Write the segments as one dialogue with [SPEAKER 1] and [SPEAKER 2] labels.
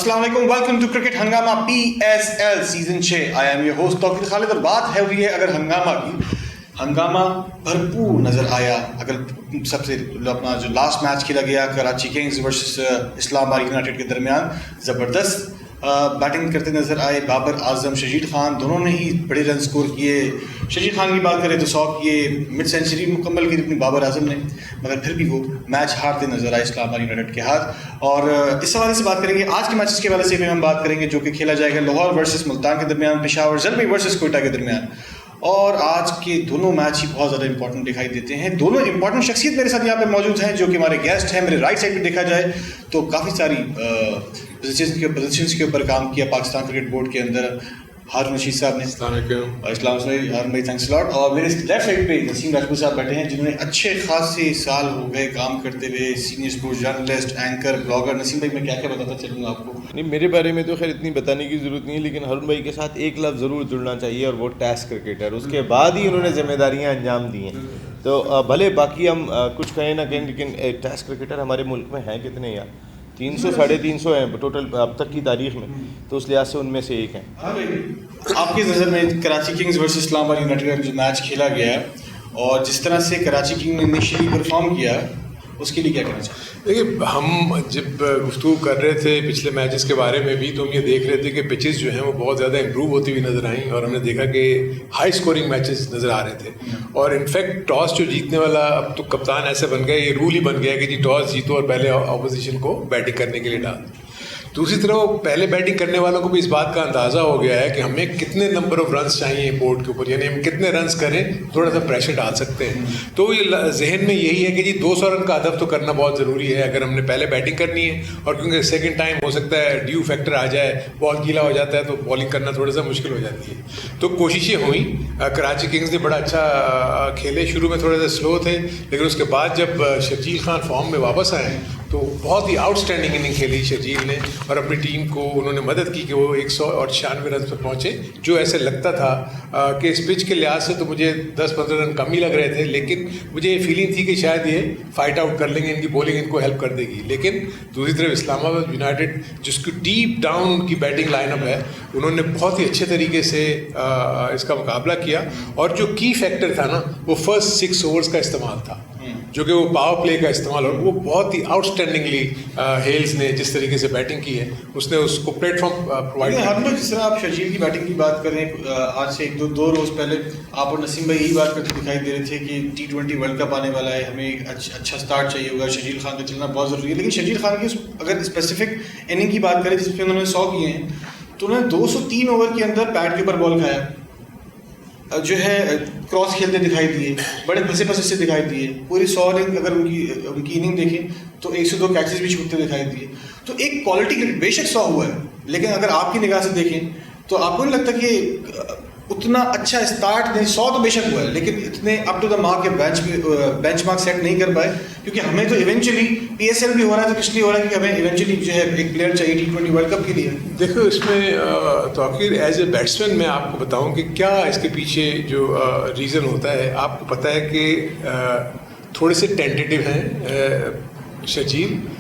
[SPEAKER 1] अस्सलाम वालेकुम, welcome to cricket हंगामा PSL season 6। I am your host Tauqeer Khalid और बात है हुई है अगर हंगामा की। हंगामा भरपूर नज़र आया। अगर सबसे अपना जो लास्ट मैच खेला गया Karachi Kings versus Islamabad United के दरमियान, ज़बरदस्त बैटिंग करते नज़र आए बाबर आजम, शजीद खान, दोनों ने ही बड़े रन स्कोर किए। शजीद खान की बात करें तो 100 किए, मिड सेंचुरी मुकम्मल की अपनी बाबर आजम ने, मगर फिर भी वो मैच हारते नज़र आए इस्लामाबाद यूनाइटेड के हाथ। और इस हवाले से बात करेंगे आज के मैचेस के हवाले से भी हम बात करेंगे जो कि खेला जाएगा लाहौर वर्सेस मुल्तान के दरमियान, पेशावर ज़ल्मी वर्सेस कोयटा के दरमियान। और आज के दोनों मैच ही बहुत ज़्यादा इंपॉर्टेंट दिखाई देते हैं। दोनों इंपॉर्टेंट शख्सियत मेरे साथ यहाँ पे मौजूद हैं जो कि हमारे गेस्ट हैं। मेरे राइट साइड पे देखा जाए तो काफ़ी सारी पोजीशंस के ऊपर काम किया पाकिस्तान क्रिकेट बोर्ड के अंदर हारून रशीद साहब ने। इस्लाम हारून भाई, थैंक्स लॉट। और मेरे लेफ्ट साइड पे नसीम राजपूत साहब बैठे हैं जिन्होंने अच्छे खासे साल हो गए काम करते हुए, senior sports journalist, anchor, blogger. Naseem भाई, मैं क्या क्या बताता चलूँगा आपको?
[SPEAKER 2] नहीं, मेरे बारे में तो खैर इतनी बताने की ज़रूरत नहीं है, लेकिन हारून भाई के साथ एक लफ्ज़ ज़रूर जुड़ना चाहिए और वो टेस्ट क्रिकेटर। उसके बाद ही उन्होंने जिम्मेदारियाँ अंजाम दी हैं। तो भले बाकी हम कुछ कहें ना कहें, लेकिन टेस्ट क्रिकेटर हमारे मुल्क में हैं कितने यार? 300 350 हैं टोटल अब तक की तारीख में, तो उस लिहाज से उनमें से एक हैं।
[SPEAKER 1] हाँ भाई, आपकी नज़र में Karachi Kings versus Islamabad United का जो मैच खेला गया और जिस तरह से कराची किंग ने इनिशियली परफॉर्म किया, उसके लिए क्या कहना चाहिए?
[SPEAKER 3] देखिए, हम जब गुफ्तगू कर रहे थे पिछले मैचेस के बारे में भी, तो हम ये देख रहे थे कि पिचेस जो हैं वो बहुत ज़्यादा इम्प्रूव होती हुई नज़र आई और हमने देखा कि हाई स्कोरिंग मैचेस नज़र आ रहे थे। और इनफैक्ट टॉस जो जीतने वाला अब तो कप्तान ऐसे बन गया, ये रूल ही बन गया कि जी टॉस जीतो और पहले ऑपोजिशन को बैटिंग करने के लिए डाल। दूसरी तरफ वो पहले बैटिंग करने वालों को भी इस बात का अंदाज़ा हो गया है कि हमें कितने नंबर ऑफ रन्स चाहिए बोर्ड के ऊपर, यानी हम कितने रन्स करें थोड़ा सा प्रेशर डाल सकते हैं। तो ये जहन में यही है कि जी 200 रन का हदफ तो करना बहुत ज़रूरी है अगर हमने पहले बैटिंग करनी है। और क्योंकि सेकंड टाइम हो सकता है ड्यू फैक्टर आ जाए, बॉल गीला हो जाता है तो बॉलिंग करना थोड़ा सा मुश्किल हो जाती है। तो कोशिशें हुई, कराची किंग्स ने बड़ा अच्छा खेले। शुरू में थोड़ा सा स्लो थे, लेकिन उसके बाद जब शजीद खान फॉर्म में वापस आए तो बहुत ही आउटस्टैंडिंग इनिंग खेली शजीद ने और अपनी टीम को उन्होंने मदद की कि वो 196 रन पर पहुँचे। जो ऐसे लगता था कि इस पिच के लिहाज से तो मुझे 10-15 रन कम ही लग रहे थे, लेकिन मुझे ये फीलिंग थी कि शायद ये फाइट आउट कर लेंगे, इनकी बॉलिंग इनको हेल्प कर देगी। लेकिन दूसरी तरफ इस्लामाबाद यूनाइटेड, जिसकी डीप डाउन उनकी बैटिंग लाइनअप है, उन्होंने बहुत ही अच्छे तरीके से इसका मुकाबला किया। और जो की फैक्टर था ना, वो फर्स्ट 6 ओवर्स का इस्तेमाल था, जो कि वो पावर प्ले का इस्तेमाल, और वो बहुत ही आउटस्टैंडिंगली हेल्स ने जिस तरीके से बैटिंग की है उसने उसको प्लेटफॉर्म प्रोवाइड किया।
[SPEAKER 1] हर जिस तरह आप शजीद की बैटिंग की बात करें, आज से दो रोज़ पहले आप और नसीम भाई यही बात करते दिखाई दे रहे थे कि T20 वर्ल्ड कप आने वाला है, हमें एक अच्छा स्टार्ट चाहिए होगा, शजीद खान का चलना बहुत ज़रूरी है। लेकिन शजीद खान की अगर स्पेसिफिक इनिंग की बात करें जिसमें उन्होंने 100 किए हैं, तो उन्होंने 203 ओवर के अंदर पैड के ऊपर बॉल खाया, जो है क्रॉस खेलते दिखाई दिए, बड़े फंसे से दिखाई दिए। पूरी 100 इनिंग अगर उनकी इनिंग देखें तो 102 कैचेस भी छूटते दिखाई दिए। तो एक क्वालिटी बेशक 100 हुआ है, लेकिन अगर आपकी निगाह से देखें तो आपको नहीं लगता कि उतना अच्छा स्टार्ट नहीं, 100 तो बेशक हुआ है, लेकिन इतने अप टू द मार्क के बेंचमार्क सेट नहीं कर पाए? क्योंकि हमें तो इवेंचुअली PSL भी हो रहा है, तो इसलिए हो रहा है कि हमें इवेंचुअली जो है एक प्लेयर चाहिए T20 वर्ल्ड कप के लिए।
[SPEAKER 3] देखो, इसमें तो आखिर एज ए बैट्समैन मैं आपको बताऊं कि क्या इसके पीछे जो रीज़न होता है। आपको पता है कि थोड़े से टेंटेटिव हैं शजीद,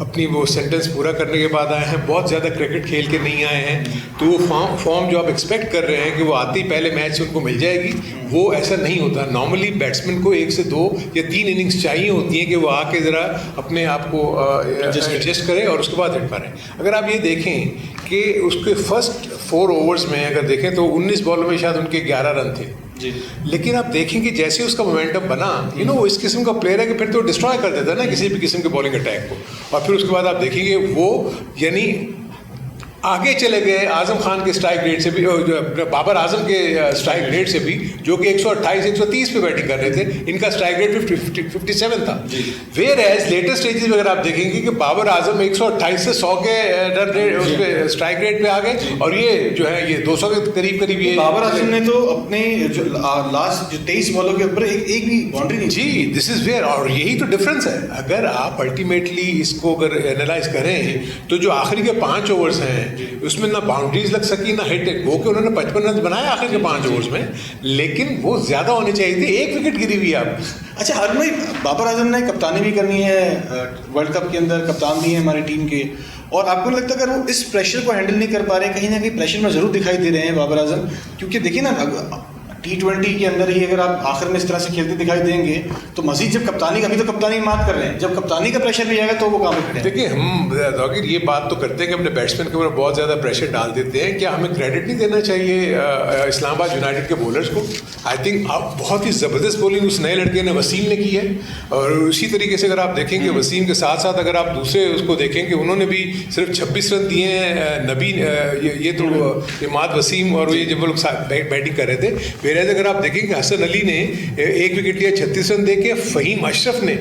[SPEAKER 3] अपनी वो सेंटेंस पूरा करने के बाद आए हैं, बहुत ज़्यादा क्रिकेट खेल के नहीं आए हैं। तो वो फॉर्म जो आप एक्सपेक्ट कर रहे हैं कि वो आते ही पहले मैच से उनको मिल जाएगी, वो ऐसा नहीं होता। नॉर्मली बैट्समैन को 1 से 2 या 3 इनिंग्स चाहिए होती हैं कि वो आके ज़रा अपने आप को एडजस्ट करें और उसके बाद हिट मारें। अगर आप ये देखें कि उसके फर्स्ट 4 ओवर्स में अगर देखें तो 19 बॉलों में शायद उनके 11 रन थे। लेकिन आप देखेंगे जैसे उसका मोमेंटम बना, वो इस किस्म का प्लेयर है कि फिर तो डिस्ट्रॉय कर देता है ना किसी भी किस्म के बॉलिंग अटैक को। और फिर उसके बाद आप देखेंगे वो यानी आगे चले गए आजम खान के स्ट्राइक रेट से भी, बाबर आजम के स्ट्राइक रेट से भी, जो कि 128-130 पे बैटिंग कर रहे थे। इनका स्ट्राइक रेट 57 था। वेयर एज लेटेस्ट स्टेजेस में अगर आप देखेंगे कि बाबर आजम 128 से 100 के रन रेट उस पे स्ट्राइक रेट पे आ गए, और ये जो है ये 200 के करीब ये
[SPEAKER 1] बाबर आजम ने तो अपने जो लास्ट 23 बॉलों के ऊपर एक भी बाउंड्री नहीं।
[SPEAKER 3] जी, दिस इज वेयर, और यही तो डिफरेंस है। अगर आप अल्टीमेटली इसको अगर एनालाइज करें तो जो आखिरी के 5 ओवर्स हैं उसमें ना बाउंड्रीज लग सकी ना हिट, वो कि उन्होंने 55 रन बनाए आखिर के 5 ओवर्स में, लेकिन वो ज़्यादा होने चाहिए थे। 1 विकेट गिरी हुई है आप।
[SPEAKER 1] अच्छा, हर भाई बाबर आजम ने कप्तानी भी करनी है वर्ल्ड कप के अंदर, कप्तान भी है हमारी टीम के, और आपको नहीं लगता अगर वो इस प्रेशर को हैंडल नहीं कर पा रहे हैं, कहीं ना कहीं प्रेशर में ज़रूर दिखाई दे रहे हैं बाबर आजम? क्योंकि देखिए ना, T20 के अंदर ही अगर आप आखिर में इस तरह से खेलते दिखाई देंगे तो मजीद जब कप्तानी का, अभी तो कप्तानी मात कर रहे हैं, जब कप्तानी का प्रेशर भी आएगा तो वो काम खड़े हैं।
[SPEAKER 3] देखिए, हम जाकिर ये बात तो करते हैं कि अपने बैट्समैन के ऊपर बहुत ज़्यादा प्रेशर डाल देते हैं। क्या हमें क्रेडिट नहीं देना चाहिए इस्लामाबाद यूनाइटेड के बॉलर्स को? आई थिंक अब बहुत ही ज़बरदस्त बॉलिंग उस नए लड़के ने, वसीम ने की है। और उसी तरीके से अगर आप देखेंगे वसीम के साथ साथ अगर आप दूसरे उसको देखेंगे, उन्होंने भी सिर्फ 26 रन दिए हैं। नबी ये तो इमाद वसीम और ये जब वो लोग बैटिंग कर रहे थे। वेराज अगर आप देखेंगे हसन अली ने 1 विकेट लिया 36 रन देके, फहीम अशरफ ने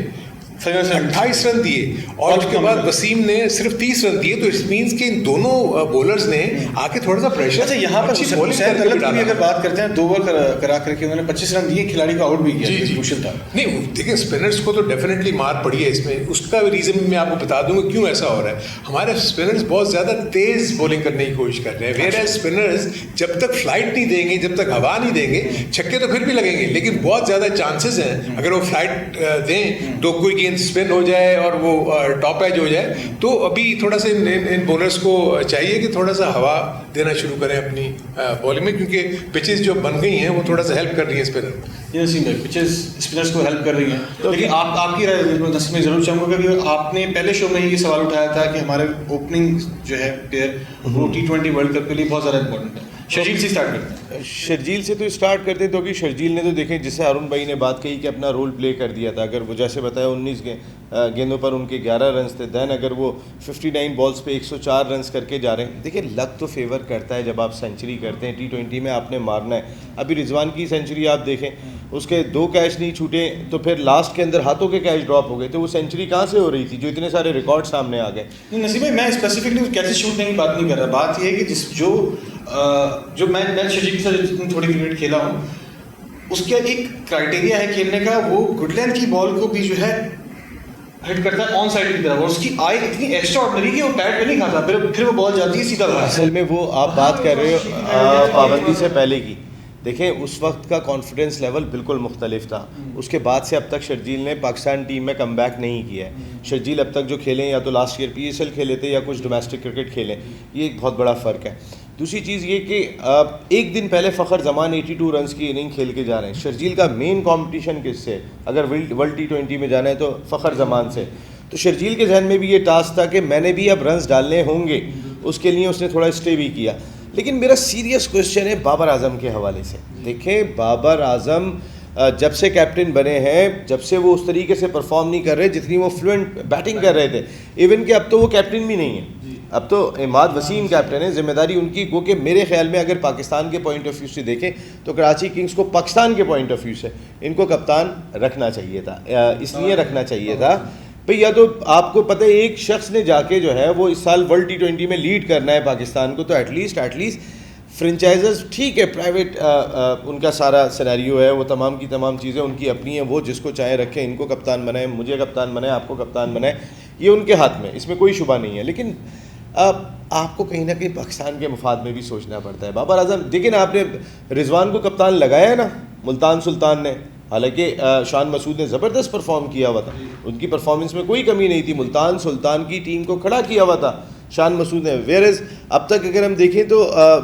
[SPEAKER 3] 28 रन दिए और उसके बाद वसीम ने सिर्फ 30 रन दिए। तो इट मींस कि इन दोनों बॉलर्स ने आके थोड़ा सा प्रेशर।
[SPEAKER 1] अच्छा, यहाँ पर हुसैन तलब की अगर बात करते हैं, 2 ओवर करा करके उन्होंने 25 रन दिए, खिलाड़ी को आउट भी किया।
[SPEAKER 3] जी
[SPEAKER 1] मुश्किल था।
[SPEAKER 3] नहीं, देखिए स्पिनर्स को तो डेफिनेटली मार पड़ी है इसमें। उसका रीज़न मैं आपको बता दूंगा क्यों ऐसा हो रहा है। हमारे स्पिनर्स बहुत ज़्यादा तेज़ बॉलिंग करने की कोशिश कर रहे हैं, वेयर स्पिनर्स जब तक फ्लाइट नहीं देंगे, जब तक हवा नहीं देंगे, छक्के तो फिर भी लगेंगे, लेकिन बहुत ज़्यादा चांसेस हैं अगर वो फ्लाइट दें तो कोई गेंद स्पिन हो जाए और वो टॉप एज हो जाए। तो अभी थोड़ा सा इन बॉलर्स को चाहिए कि थोड़ा सा हवा देना शुरू करें अपनी बॉलिंग में, क्योंकि पिचेस जो बन गई हैं वो थोड़ा सा हेल्प कर रही हैं स्पिनर।
[SPEAKER 1] ये नसीम भाई, पिचेस स्पिनर्स को हेल्प कर रही हैं। तो लेकिन आपकी राय नसीम में ज़रूर चाहूँगा कि आपने पहले शो में ये सवाल उठाया था कि हमारे ओपनिंग जो है प्लेयर वो T20 वर्ल्ड कप के लिए बहुत ज़्यादा इंपॉर्टेंट है। शर्जील से स्टार्ट करते हैं।
[SPEAKER 2] शर्जील से तो स्टार्ट करते हैं, क्योंकि शर्जील ने तो देखें, जिससे अरुण भाई ने बात कही कि अपना रोल प्ले कर दिया था। अगर वो जैसे बताया 19 गेंदों पर उनके 11 रन थे, दैन अगर वो 59 बॉल्स पे 104 रन करके जा रहे हैं। देखिए, लक तो फेवर करता है जब आप सेंचुरी करते हैं। T20 में आपने मारना है। अभी रिजवान की सेंचुरी आप देखें, उसके 2 कैच नहीं छूटे तो फिर लास्ट के अंदर हाथों के कैच ड्रॉप हो गए, तो वो सेंचुरी कहाँ से हो रही थी जो इतने सारे रिकॉर्ड सामने आ गए?
[SPEAKER 1] नसीम भाई, मैं स्पेसिफिकली कैसे शूट नहीं बात नहीं कर रहा। बात ये है कि जो मैं शर्जील के साथ जितनी थोड़ी क्रिकेट खेला हूँ, उसका एक क्राइटेरिया है खेलने का, वो गुड लेंथ की बॉल को भी जो है हिट करता है ऑन साइड की तरफ, और उसकी आई इतनी एक्स्ट्रा ऑर्डिनरी कि वो पैड पे नहीं खाता, फिर वो बॉल जाती है सीधा बाहर।
[SPEAKER 2] असल में वो आप बात कर रहे हो पाबंदी से पहले की। देखें, उस वक्त का कॉन्फिडेंस लेवल बिल्कुल मुख्तलिफ था। उसके बाद से अब तक शर्जील ने पाकिस्तान टीम में कम बैक नहीं किया है। शर्जील अब तक जो खेलें, या तो लास्ट ईयर PSL खेले थे या कुछ डोमेस्टिक क्रिकेट खेलें, ये एक बहुत बड़ा फ़र्क है। दूसरी चीज़ ये कि एक दिन पहले फ़खर जमान 82 रन की इनिंग खेल के जा रहे हैं। शर्जील का मेन कंपटीशन किससे? अगर वर्ल्ड T20 में जाना है तो फ़खर जमान से। तो शर्जील के जहन में भी ये टास्क था कि मैंने भी अब रन्स डालने होंगे, उसके लिए उसने थोड़ा स्टे भी किया। लेकिन मेरा सीरियस क्वेश्चन है बाबर आजम के हवाले से। देखें, बाबर आजम जब से कैप्टन बने हैं, जब से वो उस तरीके से परफॉर्म नहीं कर रहे जितनी वो फ्लुएंट बैटिंग कर रहे थे। इवन कि अब तो वो कैप्टन भी नहीं है, अब तो इमाद वसीम कैप्टन है। जिम्मेदारी उनकी, क्योंकि मेरे ख्याल में अगर पाकिस्तान के पॉइंट ऑफ व्यू से देखें तो कराची किंग्स को पाकिस्तान के पॉइंट ऑफ व्यू से इनको कप्तान रखना चाहिए था। इसलिए रखना चाहिए था भाई, या तो आपको पता है एक शख्स ने जाके जो है वो इस साल वर्ल्ड T20 में लीड करना है पाकिस्तान को, तो एटलीस्ट फ्रेंचाइजर्स ठीक है, प्राइवेट उनका सारा सिनेरियो है, वो तमाम की तमाम चीज़ें उनकी अपनी हैं, वो जिसको चाहे रखें, इनको कप्तान बनाए, मुझे कप्तान बनाए, आपको कप्तान बनाए, ये उनके हाथ में, इसमें कोई शुबा नहीं है। लेकिन आपको कहीं ना कहीं पाकिस्तान के मफाद में भी सोचना पड़ता है। बाबर आजम, देखिए ना, आपने रिजवान को कप्तान लगाया है ना मुल्तान सुल्तान ने, हालांकि शान मसूद ने ज़बरदस्त परफॉर्म किया हुआ था, उनकी परफॉर्मेंस में कोई कमी नहीं थी। मुल्तान सुल्तान की टीम को खड़ा किया हुआ था शान मसूद ने। वेयरएज अब तक अगर हम देखें तो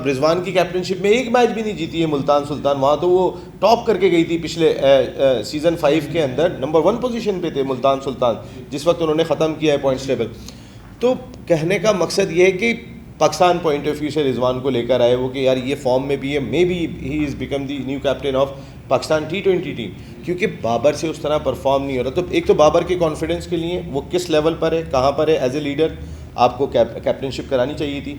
[SPEAKER 2] रिजवान की कैप्टनशिप में एक मैच भी नहीं जीती है मुल्तान सुल्तान। वहाँ तो वो टॉप करके गई थी पिछले सीज़न 5 के अंदर, नंबर 1 पोजीशन पे थे मुल्तान सुल्तान जिस वक्त उन्होंने ख़त्म किया है पॉइंट्स टेबल। तो कहने का मकसद ये है कि पाकिस्तान पॉइंट ऑफ व्यू से रिजवान को लेकर आए वो कि यार ये फॉर्म में भी है, may be he is become the new captain of Pakistan T20 team, क्योंकि बाबर से उस तरह परफॉर्म नहीं हो रहा। तो एक तो बाबर के कॉन्फिडेंस के लिए वो किस लेवल पर है, कहाँ पर है, एज ए लीडर आपको कैप्टनशिप करानी चाहिए थी।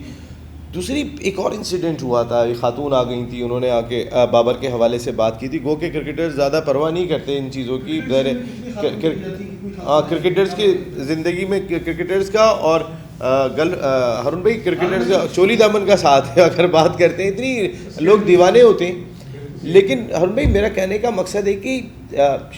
[SPEAKER 2] दूसरी एक और इंसिडेंट हुआ था, एक खातून आ गई थी, उन्होंने आके बाबर के हवाले से बात की थी। गो के क्रिकेटर्स ज़्यादा परवाह नहीं करते इन चीज़ों की, क्रिकेटर्स की ज़िंदगी में क्रिकेटर्स का और हरुण भाई क्रिकेटर्स का चोली दामन का साथ है। अगर बात करते हैं, इतनी लोग दीवाने होते हैं। लेकिन हरुण भाई, मेरा कहने का मकसद है कि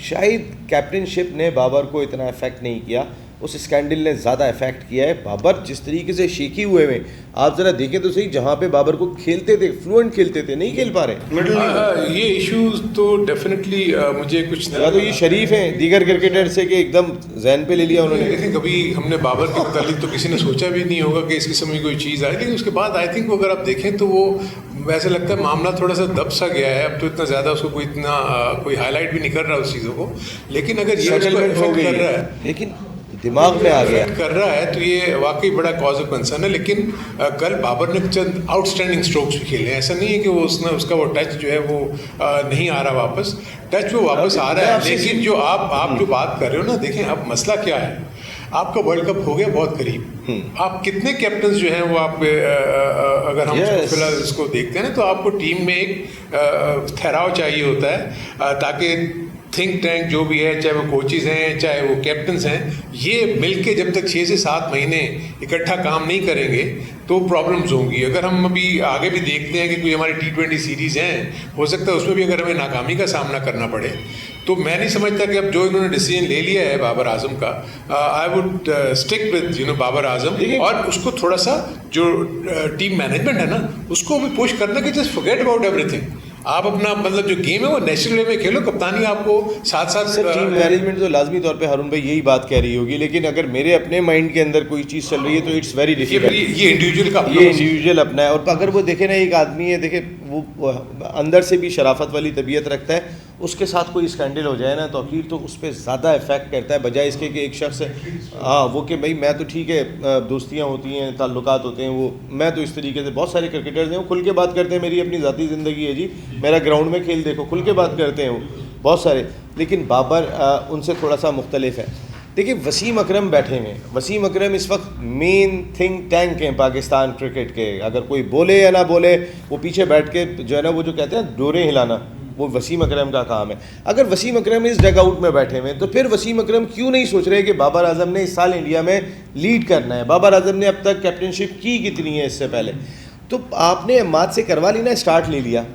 [SPEAKER 2] शायद कैप्टनशिप ने बाबर को इतना इफेक्ट नहीं किया उस स्कैंडल ने ज़्यादा इफेक्ट किया है। बाबर जिस तरीके से शेकी हुए हैं, आप ज़रा देखें तो सही, जहाँ पे बाबर को खेलते थे, फ्लुएंट खेलते थे, नहीं खेल पा रहे।
[SPEAKER 3] ये इश्यूज तो डेफिनेटली मुझे कुछ
[SPEAKER 2] या तो ये शरीफ हैं दीगर क्रिकेटर से कि एकदम जहन पे ले लिया उन्होंने।
[SPEAKER 3] लेकिन कभी हमने बाबर के मुतालिक तो किसी ने सोचा भी नहीं होगा कि इस किस्म की कोई चीज़ आए, लेकिन उसके बाद आई थिंक अगर आप देखें तो वो वैसे लगता है मामला थोड़ा सा दब सा गया है। अब तो इतना ज़्यादा उसको कोई हाईलाइट भी नहीं कर रहा उस चीज़ों को, लेकिन अगर ये उसको इफेक्ट कर रहा है,
[SPEAKER 2] लेकिन दिमाग में आ गया
[SPEAKER 3] कर रहा है, तो ये वाकई बड़ा कॉज ऑफ कंसर्न है। लेकिन कल बाबर ने चंद आउटस्टैंडिंग स्ट्रोक्स भी खेले हैं। ऐसा नहीं है कि वो उसका वो टच जो है वो नहीं आ रहा वापस, टच वो वापस आ रहा है। लेकिन जो आप जो बात कर रहे हो ना, देखें अब मसला क्या है, आपका वर्ल्ड कप हो गया बहुत करीब, आप कितने कैप्टन जो हैं वो आप अगर हम फिलहाल इसको देखते हैं ना, तो आपको टीम में एक ठहराव चाहिए होता है, ताकि थिंक टैंक जो भी है, चाहे वो कोचेज़ हैं चाहे वो कैप्टन्स हैं, ये मिलके जब तक 6 से 7 महीने इकट्ठा काम नहीं करेंगे तो प्रॉब्लम्स होंगी। अगर हम अभी आगे भी देखते हैं कि कोई हमारी T20 सीरीज़ हैं, हो सकता है उसमें भी अगर हमें नाकामी का सामना करना पड़े, तो मैं नहीं समझता कि अब जो इन्होंने डिसीजन ले लिया है बाबर आजम का, I would stick with Babar Azam, और उसको थोड़ा सा जो टीम मैनेजमेंट है ना, उसको भी पुश करना कि जस्ट फॉरगेट अबाउट एवरीथिंग। आप अपना मतलब जो गेम है वो नेशनल वे में खेलो, कप्तानी आपको साथ साथ
[SPEAKER 2] टीम मैनेजमेंट तो लाजमी तौर पे हारून भाई यही बात कह रही होगी, लेकिन अगर मेरे अपने माइंड के अंदर कोई चीज़ चल रही है तो इट्स वेरी डिफिकल्ट।
[SPEAKER 3] ये इंडिविजुअल
[SPEAKER 2] अपना है। और अगर वो देखे ना, एक आदमी है, देखे वो अंदर से भी शराफत वाली तबीयत रखता है, उसके साथ कोई स्कैंडल हो जाए ना तो आखिर तो उस पर ज़्यादा इफेक्ट करता है, बजाय इसके कि एक शख्स वो कि भाई मैं तो ठीक है, दोस्तियाँ होती हैं, ताल्लुकात होते हैं, वो मैं तो इस तरीके से, बहुत सारे क्रिकेटर्स हैं वो खुल के बात करते हैं, मेरी अपनी ज़ाती ज़िंदगी है जी, मेरा ग्राउंड में खेल देखो, खुल के बात करते हैं वो बहुत सारे। लेकिन बाबर उनसे थोड़ा सा मुख्तलिफ है। देखिए वसीम अकरम बैठे हैं, वसीम अकरम इस वक्त मेन थिंक टैंक हैं पाकिस्तान क्रिकेट के। अगर कोई बोले या ना बोले, वो पीछे बैठ के जो है ना, वो जो कहते हैं डोरे हिलाना, वो वसीम अकरम का काम है। अगर वसीम अकरम इस डग आउट में बैठे हुए हैं, तो फिर वसीम अकरम क्यों नहीं सोच रहे कि बाबर आजम ने इस साल इंडिया में लीड करना है? बाबर आजम ने अब तक कैप्टनशिप की कितनी है इससे पहले? तो आपने अम्माद से करवा ली ना, स्टार्ट ले लिया।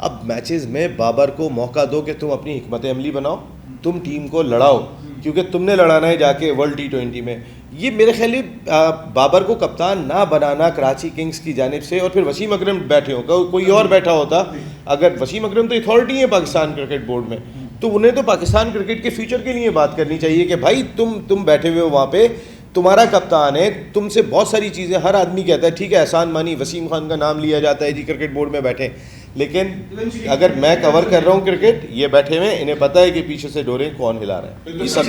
[SPEAKER 2] अब मैचेस में बाबर को मौका दो कि तुम अपनी हिकमत अमली बनाओ, तुम टीम को लड़ाओ, क्योंकि तुमने लड़ाना है जाके वर्ल्ड T20 में। ये मेरे ख्याल बाबर को कप्तान ना बनाना कराची किंग्स की जानिब से, और फिर वसीम अकरम बैठे हो, कोई और बैठा होता, अगर वसीम अकरम तो अथॉरिटी है पाकिस्तान क्रिकेट बोर्ड में, तो उन्हें तो पाकिस्तान क्रिकेट के फ्यूचर के लिए बात करनी चाहिए कि भाई तुम बैठे हुए हो वहाँ पे, तुम्हारा कप्तान है, तुमसे बहुत सारी चीज़ें, हर आदमी कहता है ठीक है एहसान मानी, वसीम खान का नाम लिया जाता है जी क्रिकेट बोर्ड में बैठे, लेकिन अगर मैं कवर कर रहा हूँ क्रिकेट, ये बैठे हुए इन्हें पता है कि पीछे से डोरे कौन हिला रहा है। ये सब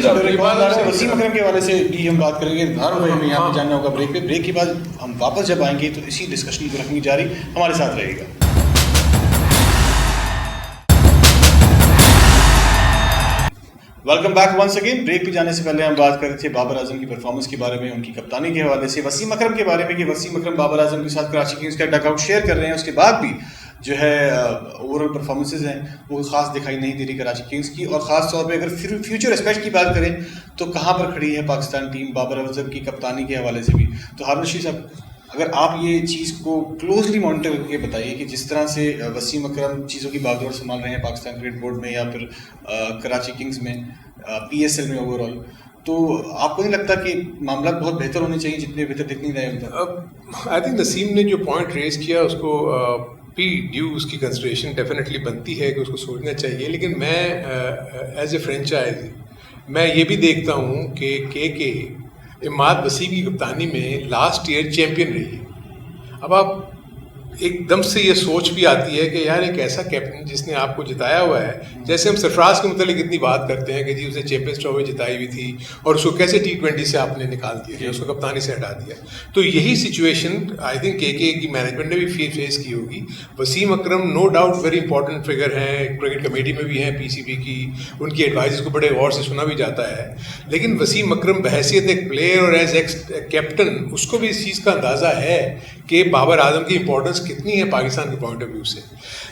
[SPEAKER 1] वसीम अकरम के हवाले से भी हम बात करेंगे, हमें यहाँ पे जानना होगा ब्रेक पे। ब्रेक के बाद हम वापस जब आएंगे तो इसी डिस्कशन को रखनी जारी, हमारे साथ रहेगा। Welcome back once again. Break पे जाने से पहले हम बात कर रहे थे बाबर आजम की परफॉर्मेंस के बारे में, उनकी कप्तानी के हवाले से, वसीम अकरम के बारे में कि वसीम अकरम बाबर आजम के साथ कराची किंग्स का डकआउट शेयर कर रहे हैं। उसके बाद भी जो है ओवरऑल परफॉर्मेंसेज हैं वो ख़ास दिखाई नहीं दे रही कराची किंग्स की, और ख़ास तौर पे अगर फ्यूचर एस्पेक्ट की बात करें तो कहाँ पर खड़ी है पाकिस्तान टीम बाबर आजम की कप्तानी के हवाले से भी। तो हारून रशीद साहब, अगर आप ये चीज़ को क्लोजली मॉनिटर करके बताइए कि जिस तरह से वसीम अकरम चीज़ों की बागडोर संभाल रहे हैं पाकिस्तान क्रिकेट बोर्ड में या फिर कराची किंग्स में, PSL में ओवरऑल, तो आपको नहीं लगता कि मामला बहुत बेहतर होने चाहिए जितने बेहतर दिख नहीं रहे?
[SPEAKER 3] आई थिंक नसीम ने जो पॉइंट रेज किया उसको भी ड्यू उसकी कंसिडरेशन डेफिनेटली बनती है कि उसको सोचना चाहिए। लेकिन मैं एज ए फ्रेंचाइज मैं ये भी देखता हूँ कि इमाद वसीम की कप्तानी में लास्ट ईयर चैम्पियन रही है। अब आप एकदम से ये सोच भी आती है कि यार एक ऐसा कैप्टन जिसने आपको जिताया हुआ है, जैसे हम सरफराज के मतलब इतनी बात करते हैं कि जी उसने चैंपियंस ट्रॉफी जिताई हुई थी और उसको कैसे T20 से आपने निकाल दिया, उसको कप्तानी से हटा दिया। तो यही सिचुएशन आई थिंक के की मैनेजमेंट ने भी फेस की होगी। Wasim Akram no doubt very important figure हैं, क्रिकेट कमेटी में भी हैं PCB की, उनकी एडवाइस को बड़े गौर से सुना भी जाता है। लेकिन वसीम अकरम बहैसियत एक प्लेयर और एज एक्स कैप्टन उसको भी इस चीज़ का अंदाज़ा है कि बाबर आजम की इंपॉर्टेंस कितनी है पाकिस्तान के पॉइंट ऑफ व्यू से।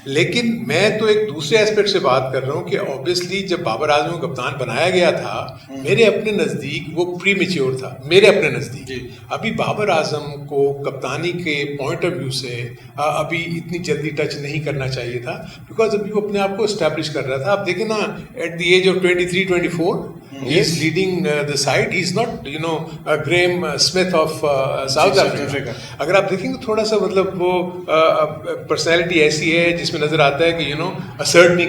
[SPEAKER 3] लेकिन मैं तो एक दूसरे एस्पेक्ट से बात कर रहा हूँ कि ऑब्वियसली जब बाबर आजम को कप्तान बनाया गया था, मेरे अपने नज़दीक वो प्री मैच्योर था, मेरे अपने नज़दीक। अभी बाबर आजम को कप्तानी के पॉइंट ऑफ व्यू से अभी इतनी जल्दी टच नहीं करना चाहिए था, बिकॉज अभी वो अपने आप को इस्टेब्लिश कर रहा था। आप देखें ना, at the age of 23-24 He is leading the side. He is not, Graham Smith of South Africa. अगर आप देखेंगे थोड़ा सा मतलब वो पर्सनैलिटी ऐसी है जिसमें नजर आता है कि असर्ट नहीं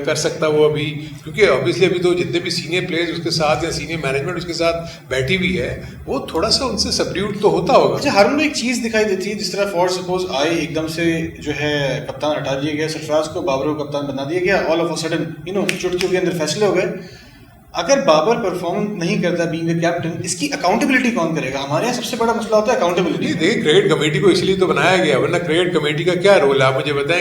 [SPEAKER 3] कर सकता वो अभी, क्योंकि ऑब्वियसली अभी तो जितने भी सीनियर प्लेयर्स उसके साथ या सीनियर मैनेजमेंट उसके साथ बैठी हुई है, वो थोड़ा सा उनसे सबड्यूट तो होता होगा।
[SPEAKER 1] अच्छा, हारून एक चीज़ दिखाई देती है, जिस तरह फॉर सपोज आए एकदम से जो है कप्तान हटा दिया गया, सरफराज को बाबर को कप्तान बना दिया गया, ऑल ऑफ अ सडन चुटकियों के अंदर फैसले हो गए। अगर बाबर परफॉर्म नहीं करता बीइंग द कैप्टन, इसकी अकाउंटेबिलिटी कौन करेगा? हमारे यहाँ सबसे बड़ा मसला होता है अकाउंटेबिलिटी।
[SPEAKER 3] देखिए, क्रिकेट कमेटी को इसलिए तो बनाया गया, वरना क्रिकेट कमेटी का क्या रोल है आप मुझे बताएं।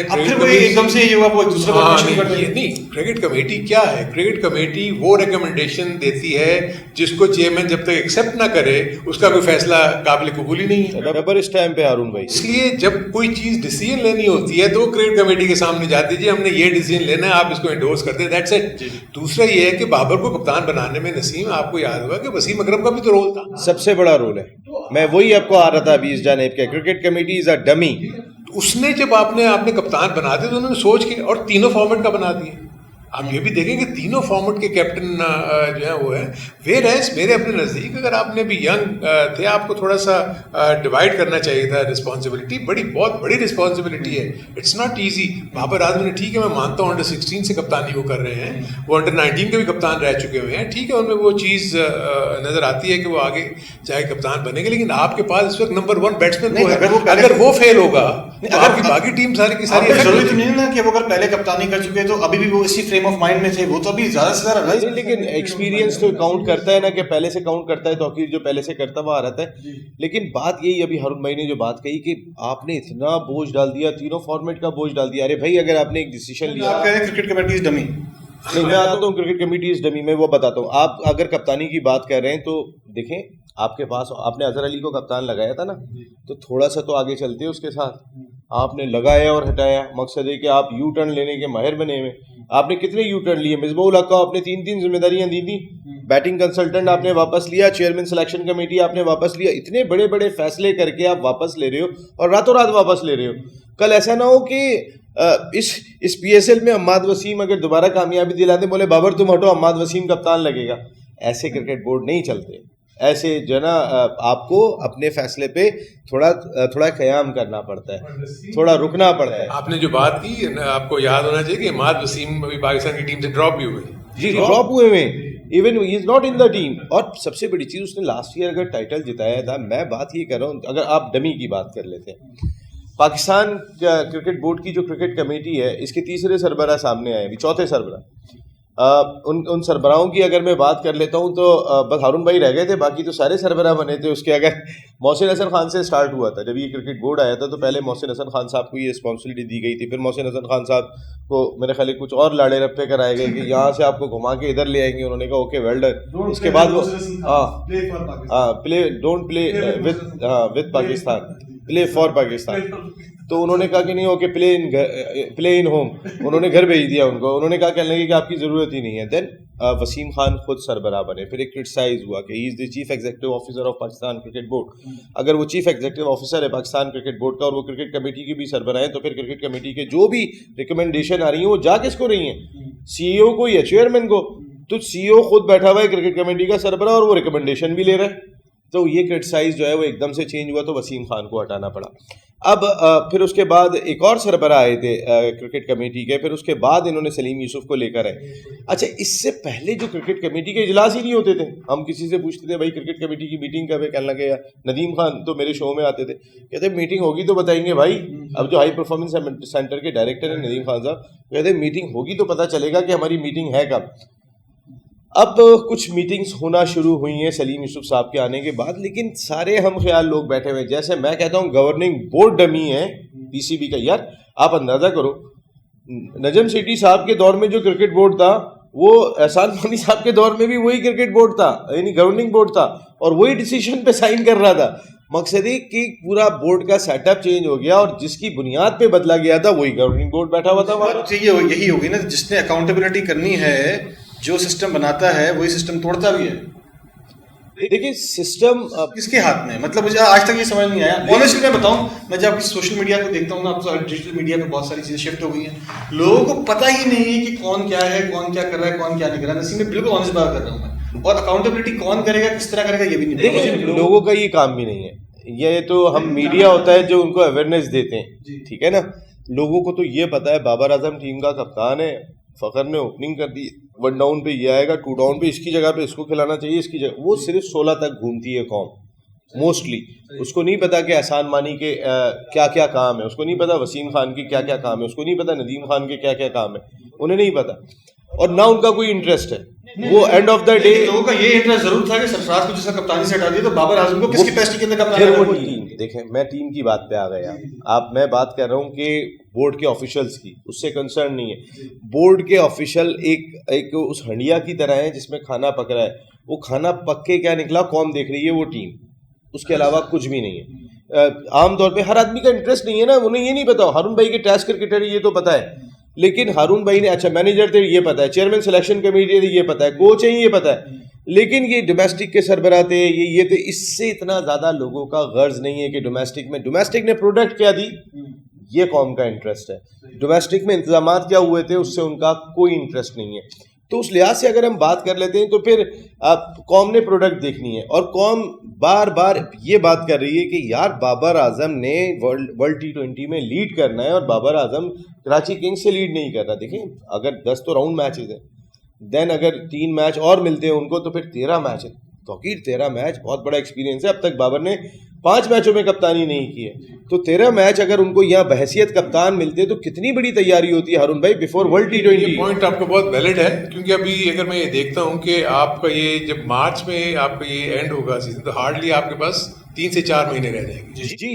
[SPEAKER 1] एकदम से ये हुआ वो दूसरा
[SPEAKER 3] नहीं, क्रिकेट कमेटी क्या है? क्रिकेट कमेटी वो रिकमेंडेशन देती है जिसको चेयरमैन जब तक एक्सेप्ट ना करे उसका कोई फैसला काबिल कबूल ही नहीं है।
[SPEAKER 2] रबर स्टैम्प पे हारून भाई।
[SPEAKER 3] इसलिए जब कोई चीज डिसीजन लेनी होती है तो वो क्रिकेट कमेटी के सामने जाती है, हमने ये डिसीजन लेना है, आप इसको एंडोर्स करते हैं, दैट्स इट। दूसरा ये है कि बाबर को कप्तान बनाने में नसीम, आपको याद होगा कि वसीम अकरम का भी तो रोल था,
[SPEAKER 2] सबसे बड़ा रोल है। मैं वही आपको आ रहा था अभी इस जानेब के, cricket committee is a dummy.
[SPEAKER 3] उसने जब आपने कप्तान बना दिया तो उन्होंने सोच के और तीनों फॉर्मेट का बना दिया। आप ये भी देखें कि तीनों फॉर्मेट के कैप्टन जो है वो है। वेयर एज मेरे अपने नज़दीक अगर आपने भी यंग थे, आपको थोड़ा सा डिवाइड करना चाहिए था रिस्पॉन्सिबिलिटी। बहुत बड़ी रिस्पॉन्सिबिलिटी है, it's not easy. Babar Azam ने, ठीक है मैं मानता हूँ अंडर 16 से कप्तानी वो कर रहे हैं, वो अंडर 19 के भी कप्तान रह चुके हुए हैं, ठीक है उनमें वो चीज़ नज़र आती है कि वो आगे चाहे कप्तान बनेंगे, लेकिन आपके पास इस वक्त नंबर 1 बैट्समैन वो है। अगर वो फेल होगा तो आपकी बाकी टीम सारी की सारी
[SPEAKER 1] जरूरी तो नहीं है ना कि वो अगर पहले कप्तानी कर चुके तो अभी भी वो इसी फ्रेम ऑफ माइंड में थे, वो तो अभी ज्यादा से ज्यादा।
[SPEAKER 2] लेकिन एक्सपीरियंस तो काउंट करता है ना, कि पहले से काउंट करता है, तौकीर जो पहले से करता हुआ आ रहा है। लेकिन बात यही, अभी हारून भाई ने जो बात कही कि आपने इतना बोझ डाल दिया, तीनों फॉर्मेट का बोझ डाल दिया। अरे भाई, अगर आपने एक डिसीजन लिया,
[SPEAKER 1] आप कह रहे हैं क्रिकेट कमेटी इज डमी।
[SPEAKER 2] नहीं, मैं आता हूँ क्रिकेट कमेटी इज डमी में, वो बताता हूँ। आप अगर कप्तानी की बात कर रहे हैं तो देखें, आपके पास आपने अजहर अली को कप्तान लगाया था ना, तो थोड़ा सा तो आगे चलते उसके साथ। आपने लगाया और हटाया, मकसद है कि आप यू टर्न लेने के माहिर बने हुए। आपने कितने यू टर्न लिए? मिसबाहुल हक को आपने 3 जिम्मेदारियां दी थी, बैटिंग कंसल्टेंट आपने वापस लिया, चेयरमैन सिलेक्शन कमेटी आपने वापस लिया, इतने बड़े बड़े फैसले करके आप वापस ले रहे हो और रातों रात वापस ले रहे हो। कल ऐसा ना हो कि इस PSL में अम्माद वसीम अगर दोबारा कामयाबी दिला दे, बोले बाबर तुम हटो, अम्माद वसीम कप्तान लगेगा। ऐसे क्रिकेट बोर्ड नहीं चलते। ऐसे जो ना, आपको अपने फैसले पे थोड़ा क़याम करना पड़ता है, थोड़ा रुकना पड़ता है।
[SPEAKER 3] आपने जो बात की, आपको याद होना चाहिए कि अम्माद वसीम अभी पाकिस्तान की टीम से ड्रॉप भी हुए।
[SPEAKER 2] जी, ड्रॉप हुए हैं, even he is not in the team. और सबसे बड़ी चीज़, उसने लास्ट ईयर अगर टाइटल जिताया था, मैं बात ये कर रहा हूँ, अगर आप डमी की बात कर लेते हैं, पाकिस्तान क्रिकेट बोर्ड की जो क्रिकेट कमेटी है, इसके तीसरे सरबराह सामने आए, अभी चौथे सरबराह। उन सरबराहों की अगर मैं बात कर लेता हूं तो बस हारून भाई रह गए थे, बाकी तो सारे सरबराह बने थे उसके। अगर मोहसिन हसन खान से स्टार्ट हुआ था, जब ये क्रिकेट बोर्ड आया था तो पहले मोहसिन हसन खान साहब को ये रिस्पॉन्सिबिलिटी दी गई थी, फिर मोहसिन हसन खान साहब को मेरे ख्याल कुछ और लाड़े रप्पे कराए गए कि यहाँ से आपको घुमा के इधर ले आएंगे। उन्होंने कहा ओके, वेल डन। उसके बाद वो don't play with Pakistan, play for Pakistan. तो उन्होंने कहा कि नहीं, ओके, प्ले इन होम। उन्होंने घर भेज दिया उनको। उन्होंने कहा, कहने लगे कि आपकी ज़रूरत ही नहीं है। देन वसीम खान खुद सरबराह बने, फिर एक क्रिटिसाइज हुआ कि he is the chief executive officer of Pakistan cricket board. अगर वो चीफ एग्जीक्यूटिव ऑफिसर है पाकिस्तान क्रिकेट बोर्ड का और वो क्रिकेट कमेटी की भी सरबराह है, तो फिर क्रिकेट कमेटी के जो भी रिकमेंडेशन आ रही हैं वो जा किसको रही हैं? CEO को या चेयरमैन को? तो CEO खुद बैठा हुआ है क्रिकेट कमेटी का सरबराह और वो रिकमेंडेशन भी ले रहा है। तो ये क्रिटिसाइज जो है वो एकदम से चेंज हुआ, तो वसीम खान को हटाना पड़ा। अब फिर उसके बाद एक और सरबराह आए थे क्रिकेट कमेटी के, फिर उसके बाद इन्होंने सलीम यूसुफ को लेकर आए। अच्छा, इससे पहले जो क्रिकेट कमेटी के इजलास ही नहीं होते थे। हम किसी से पूछते थे भाई क्रिकेट कमेटी की मीटिंग कब है, कहने लगे यार, नदीम खान तो मेरे शो में आते थे, कहते मीटिंग होगी तो बताएंगे भाई। अब जो हाई परफॉर्मेंस सेंटर के डायरेक्टर हैं नदीम खान साहब, कहते मीटिंग होगी तो पता चलेगा कि हमारी मीटिंग है कब। अब कुछ मीटिंग्स होना शुरू हुई हैं सलीम यूसुफ साहब के आने के बाद, लेकिन सारे हम ख्याल लोग बैठे हुए, जैसे मैं कहता हूँ गवर्निंग बोर्ड डमी है PCB का। यार आप अंदाज़ा करो, नजम सेठी साहब के दौर में जो क्रिकेट बोर्ड था, वो एहसान मानी साहब के दौर में भी वही क्रिकेट बोर्ड था, यानी गवर्निंग बोर्ड था, और वही डिसीजन पे साइन कर रहा था। मकसद है कि पूरा बोर्ड का सेटअप चेंज हो गया और जिसकी बुनियाद पे बदला गया था वही गवर्निंग बोर्ड बैठा हुआ था।
[SPEAKER 1] यही होगी ना, जिसने अकाउंटेबिलिटी करनी है, जो सिस्टम बनाता है वही सिस्टम तोड़ता भी है।
[SPEAKER 2] देखिए, सिस्टम
[SPEAKER 1] किसके हाथ में, मतलब मुझे आज तक ये समझ नहीं आया। ऑनेस्टली मैं बताऊं, मैं जब सोशल मीडिया को देखता हूँ ना, अब तो डिजिटल मीडिया पे बहुत सारी चीजें शिफ्ट हो गई हैं, लोगों को पता ही नहीं है कि कौन क्या है, कौन क्या कर रहा है, कौन क्या नहीं कर रहा है। नसीब में बिल्कुल ऑनेस्ट बात कर रहा हूँ मैं। और अकाउंटेबिलिटी कौन करेगा, किस तरह करेगा, ये भी नहीं पता।
[SPEAKER 2] देखिए लोगों का ये काम भी नहीं है, ये तो हम मीडिया होता है जो उनको अवेयरनेस देते हैं, ठीक है ना। लोगों को तो ये पता है बाबर आजम टीम का कप्तान है, फ़खर ने ओपनिंग कर दी, 1 डाउन पे ये आएगा, 2 डाउन पे इसकी जगह पे इसको खिलाना चाहिए, इसकी जगह वो सिर्फ 16 तक घूमती है कौम मोस्टली। उसको नहीं पता कि एहसान मानी के क्या क्या काम है, उसको नहीं पता वसीम खान की क्या क्या काम है, उसको नहीं पता नदीम खान के क्या क्या काम है, उन्हें नहीं पता, और ना उनका कोई इंटरेस्ट है। वो एंड ऑफ द डे
[SPEAKER 1] लोगों का ये इंटरेस्ट जरूर था कि सरफराज को जिसका कप्तानी से हटा दिया तो बाबर आजम को किस कैपेसिटी के अंदर
[SPEAKER 2] फिर
[SPEAKER 1] कप्तान
[SPEAKER 2] वो
[SPEAKER 1] करना
[SPEAKER 2] टीम, देखें मैं टीम की बात पे आ गया, मैं बात कर रहा हूँ कि बोर्ड के ऑफिशियल्स की, उससे कंसर्न नहीं है। बोर्ड के ऑफिशियल एक उस हंडिया की तरह है जिसमें खाना पक रहा है, वो खाना पक के क्या निकला कौन देख रही है, वो टीम, उसके अलावा कुछ भी नहीं है। आमतौर पे हर आदमी का इंटरेस्ट नहीं है ना, उन्हें ये नहीं पता। हारून भाई के टेस्ट क्रिकेटर ये तो पता है, लेकिन हारून भाई ने अच्छा मैनेजर थे ये पता है, चेयरमैन सिलेक्शन कमेटी थे ये पता है, कोच है ये पता है, लेकिन ये डोमेस्टिक के सरबराह थे, ये थे, इससे इतना ज़्यादा लोगों का गर्ज नहीं है कि डोमेस्टिक ने प्रोडक्ट क्या दी, ये कौम का इंटरेस्ट है। डोमेस्टिक में इंतजामात क्या हुए थे उससे उनका कोई इंटरेस्ट नहीं है। तो उस लिहाज से अगर हम बात कर लेते हैं तो फिर कौम ने प्रोडक्ट देखनी है, और कौम बार बार ये बात कर रही है कि यार बाबर आजम ने वर्ल्ड T20 में लीड करना है, और बाबर आजम कराची किंग्स से लीड नहीं कर रहा। देखिए अगर 10 तो राउंड मैचेस हैं, देन अगर 3 मैच और मिलते हैं उनको तो फिर 13 मैच है। तौकीर 13 मैच बहुत बड़ा एक्सपीरियंस है, अब तक बाबर ने 5 मैचों में कप्तानी नहीं की है, तो 13 मैच अगर उनको यहाँ बहसियत कप्तान मिलते तो कितनी बड़ी तैयारी होती है हारून भाई बिफोर वर्ल्ड T20।
[SPEAKER 3] ये पॉइंट आपका बहुत वैलिड है, क्योंकि अभी अगर मैं ये देखता हूँ कि आपका ये जब मार्च में आपका ये एंड होगा सीजन, तो हार्डली आपके पास 3 से 4 महीने रह जाएंगे।
[SPEAKER 2] जी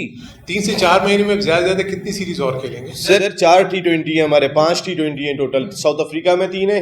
[SPEAKER 3] 3 से 4 महीने में ज़्यादा से ज़्यादा कितनी सीरीज और खेलेंगे?
[SPEAKER 2] सर 4 T20 है हमारे, 5 T20 हैं टोटल। साउथ अफ्रीका में 3 है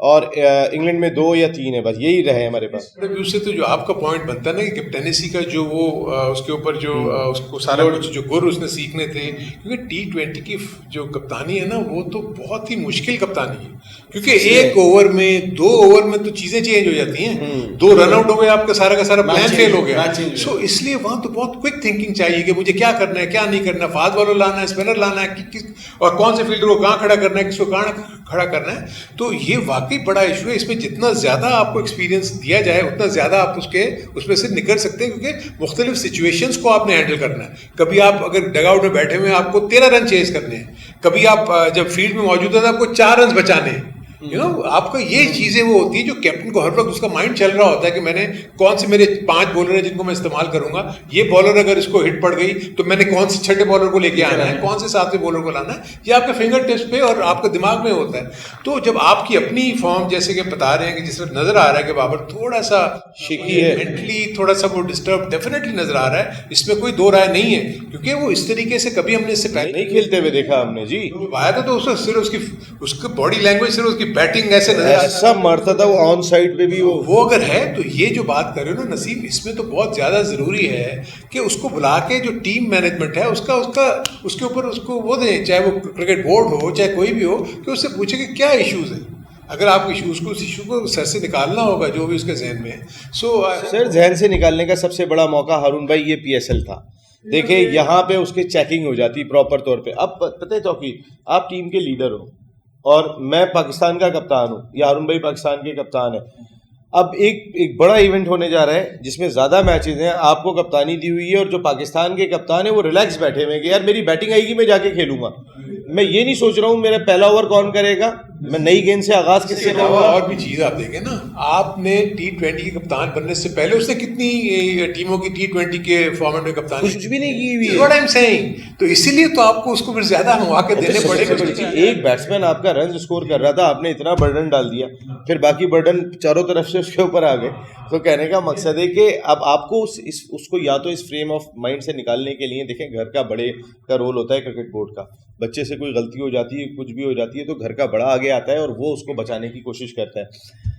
[SPEAKER 2] और इंग्लैंड में 2 या 3 है, बस यही रहे हमारे पास।
[SPEAKER 3] उससे तो जो आपका पॉइंट बनता है ना कि कैप्टेनेसी का जो वो उसके ऊपर जो उसको सारा कुछ जो गुर उसने सीखने थे, क्योंकि T20 की जो कप्तानी है ना वो तो बहुत ही मुश्किल कप्तानी है, क्योंकि 1 ओवर में 2 ओवर में तो चीजें चेंज हो जाती हैं। 2 रन आउट हो गए, आपका सारा का सारा प्लान फेल हो गया। सो इसलिए वहां तो बहुत क्विक थिंकिंग चाहिए कि मुझे क्या करना है क्या नहीं करना, फास्ट बॉलर लाना है, स्पिनर लाना है, और कौन से फील्डर को कहाँ खड़ा करना है, किसको कहाँ खड़ा करना है। तो ये वाकई बड़ा इशू है। इसमें जितना ज्यादा आपको एक्सपीरियंस दिया जाए उतना ज्यादा आप उसमें से निकल सकते हैं, क्योंकि मुख्तलिफ सिचुएशंस को आपने हैंडल करना है। कभी आप अगर डगआउट में बैठे हुए आपको 13 रन चेज करने हैं, कभी आप जब फील्ड में मौजूद है तो आपको 4 रन बचाने हैं। आपको ये चीजें वो होती है जो कैप्टन को हर वक्त उसका माइंड चल रहा होता है कि मैंने कौन से मेरे 5 बॉलर हैं जिनको मैं इस्तेमाल करूंगा, ये बॉलर अगर इसको हिट पड़ गई तो मैंने कौन से 6ठे बॉलर को लेके आना है, कौन से 7वें बॉलर को लाना है, ये आपके फिंगर टिप्स पे और आपके दिमाग में होता है। तो जब आपकी अपनी फॉर्म जैसे कि बता रहे हैं कि जिस तरह नजर आ रहा है कि बाबर थोड़ा सा शेकी है, मेंटली थोड़ा सा वो डिस्टर्ब डेफिनेटली नजर आ रहा है, इसमें कोई 2 राय नहीं है, क्योंकि वो इस तरीके से कभी हमने इससे पहले
[SPEAKER 2] नहीं खेलते हुए देखा हमने जी।
[SPEAKER 3] आया था तो उससे सिर्फ उसकी बॉडी लैंग्वेज, सिर्फ उसकी बैटिंग
[SPEAKER 2] ऐसा मारता था वो ऑन साइड पे भी।
[SPEAKER 3] वो अगर है तो ये जो बात कर रहे हो ना नसीब, इसमें तो बहुत ज्यादा जरूरी है कि उसको बुला के जो टीम मैनेजमेंट है उसके ऊपर उसको वो दें, चाहे वो क्रिकेट बोर्ड हो चाहे कोई भी हो, कि उससे पूछे कि क्या इश्यूज है। अगर आप उस इशू को सर से निकालना होगा जो भी उसके जहन में है।
[SPEAKER 2] सर जहन से निकालने का सबसे बड़ा मौका हारून भाई ये PSL था। देखिए यहाँ पे उसके चेकिंग हो जाती प्रॉपर तौर पे। अब पता है चौकी, आप टीम के लीडर हो और मैं पाकिस्तान का कप्तान हूँ, या हारून भाई पाकिस्तान के कप्तान है। अब एक बड़ा इवेंट होने जा रहा है जिसमें ज़्यादा मैचेस हैं, आपको कप्तानी दी हुई है, और जो पाकिस्तान के कप्तान है वो रिलैक्स बैठे हुए हैं कि यार मेरी बैटिंग आएगी मैं जाके खेलूंगा। मैं ये नहीं सोच रहा हूँ मेरा पहला ओवर कौन करेगा, मैं नई गेंद से आगाज किससे करूंगा।
[SPEAKER 3] और भी चीज आप देखें ना, आपने T20 के कप्तान बनने से पहले उसने कितनी टीमों की T20 के फॉर्मेट में कप्तानी
[SPEAKER 2] कुछ भी नहीं की हुई है।
[SPEAKER 3] What I'm saying, तो इसीलिए तो आपको उसको फिर ज्यादा मौके देने पड़ेंगे।
[SPEAKER 2] एक बैट्समैन आपका रन स्कोर कर रहा था, आपने इतना बर्डन डाल दिया, फिर बाकी बर्डन चारों तरफ से उसके ऊपर आ गए। तो कहने का मकसद है कि अब आपको उसको या तो इस फ्रेम ऑफ माइंड से निकालने के लिए, देखें घर का बड़े का रोल होता है क्रिकेट बोर्ड का। बच्चे से कोई गलती हो जाती है, कुछ भी हो जाती है, तो घर का बड़ा आगे आता है और वो उसको बचाने की कोशिश करता है।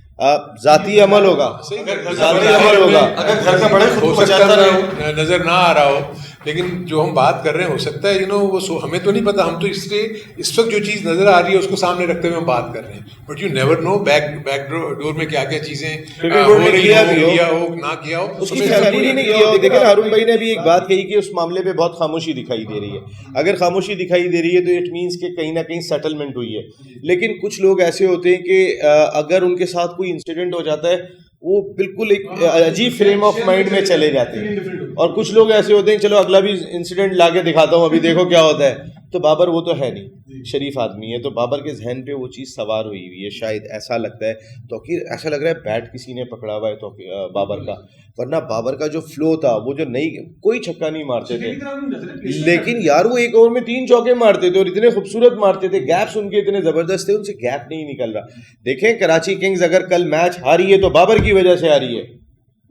[SPEAKER 2] जाती अमल होगा, जाती अमल होगा।
[SPEAKER 1] अगर घर का बड़ा
[SPEAKER 3] हो सकता है नजर ना आ रहा हो, लेकिन जो हम बात कर रहे हैं हो सकता है वो हमें तो नहीं पता, हम तो इस वक्त जो चीज नजर आ रही है उसको सामने रखते हुए हम बात कर रहे हैं, but you never know back door में क्या क्या चीजें हो रही किया हो ना किया हो,
[SPEAKER 2] उसकी फैमिली ने किया हो। देखिए हारून भाई ने भी एक बात कही कि उस मामले पे बहुत खामोशी दिखाई दे रही है। अगर खामोशी दिखाई दे रही है तो इट मीन्स कि कहीं ना कहीं सेटलमेंट हुई है। लेकिन कुछ लोग ऐसे होते हैं कि अगर उनके साथ कोई इंसिडेंट हो जाता है वो बिल्कुल एक अजीब फ्रेम ऑफ माइंड में चले जाते हैं। और कुछ लोग ऐसे होते हैं, चलो अगला भी इंसिडेंट लाके दिखाता हूँ, अभी देखो क्या होता है। तो बाबर वो तो है नहीं, शरीफ आदमी है, तो बाबर के जहन पे वो चीज़ सवार हुई है, शायद ऐसा लगता है। तो ऐसा लग रहा है बैट किसी ने पकड़ा हुआ है तो बाबर का, वरना बाबर का जो फ्लो था, वो जो नहीं, कोई छक्का नहीं मारते थे, लेकिन यार वो एक ओवर में 3 चौके मारते थे और इतने खूबसूरत मारते थे, गैप्स उनके इतने ज़बरदस्त थे, उनसे गैप नहीं निकल रहा। देखें कराची किंग्स अगर कल मैच हारी है तो बाबर की वजह से हारी है।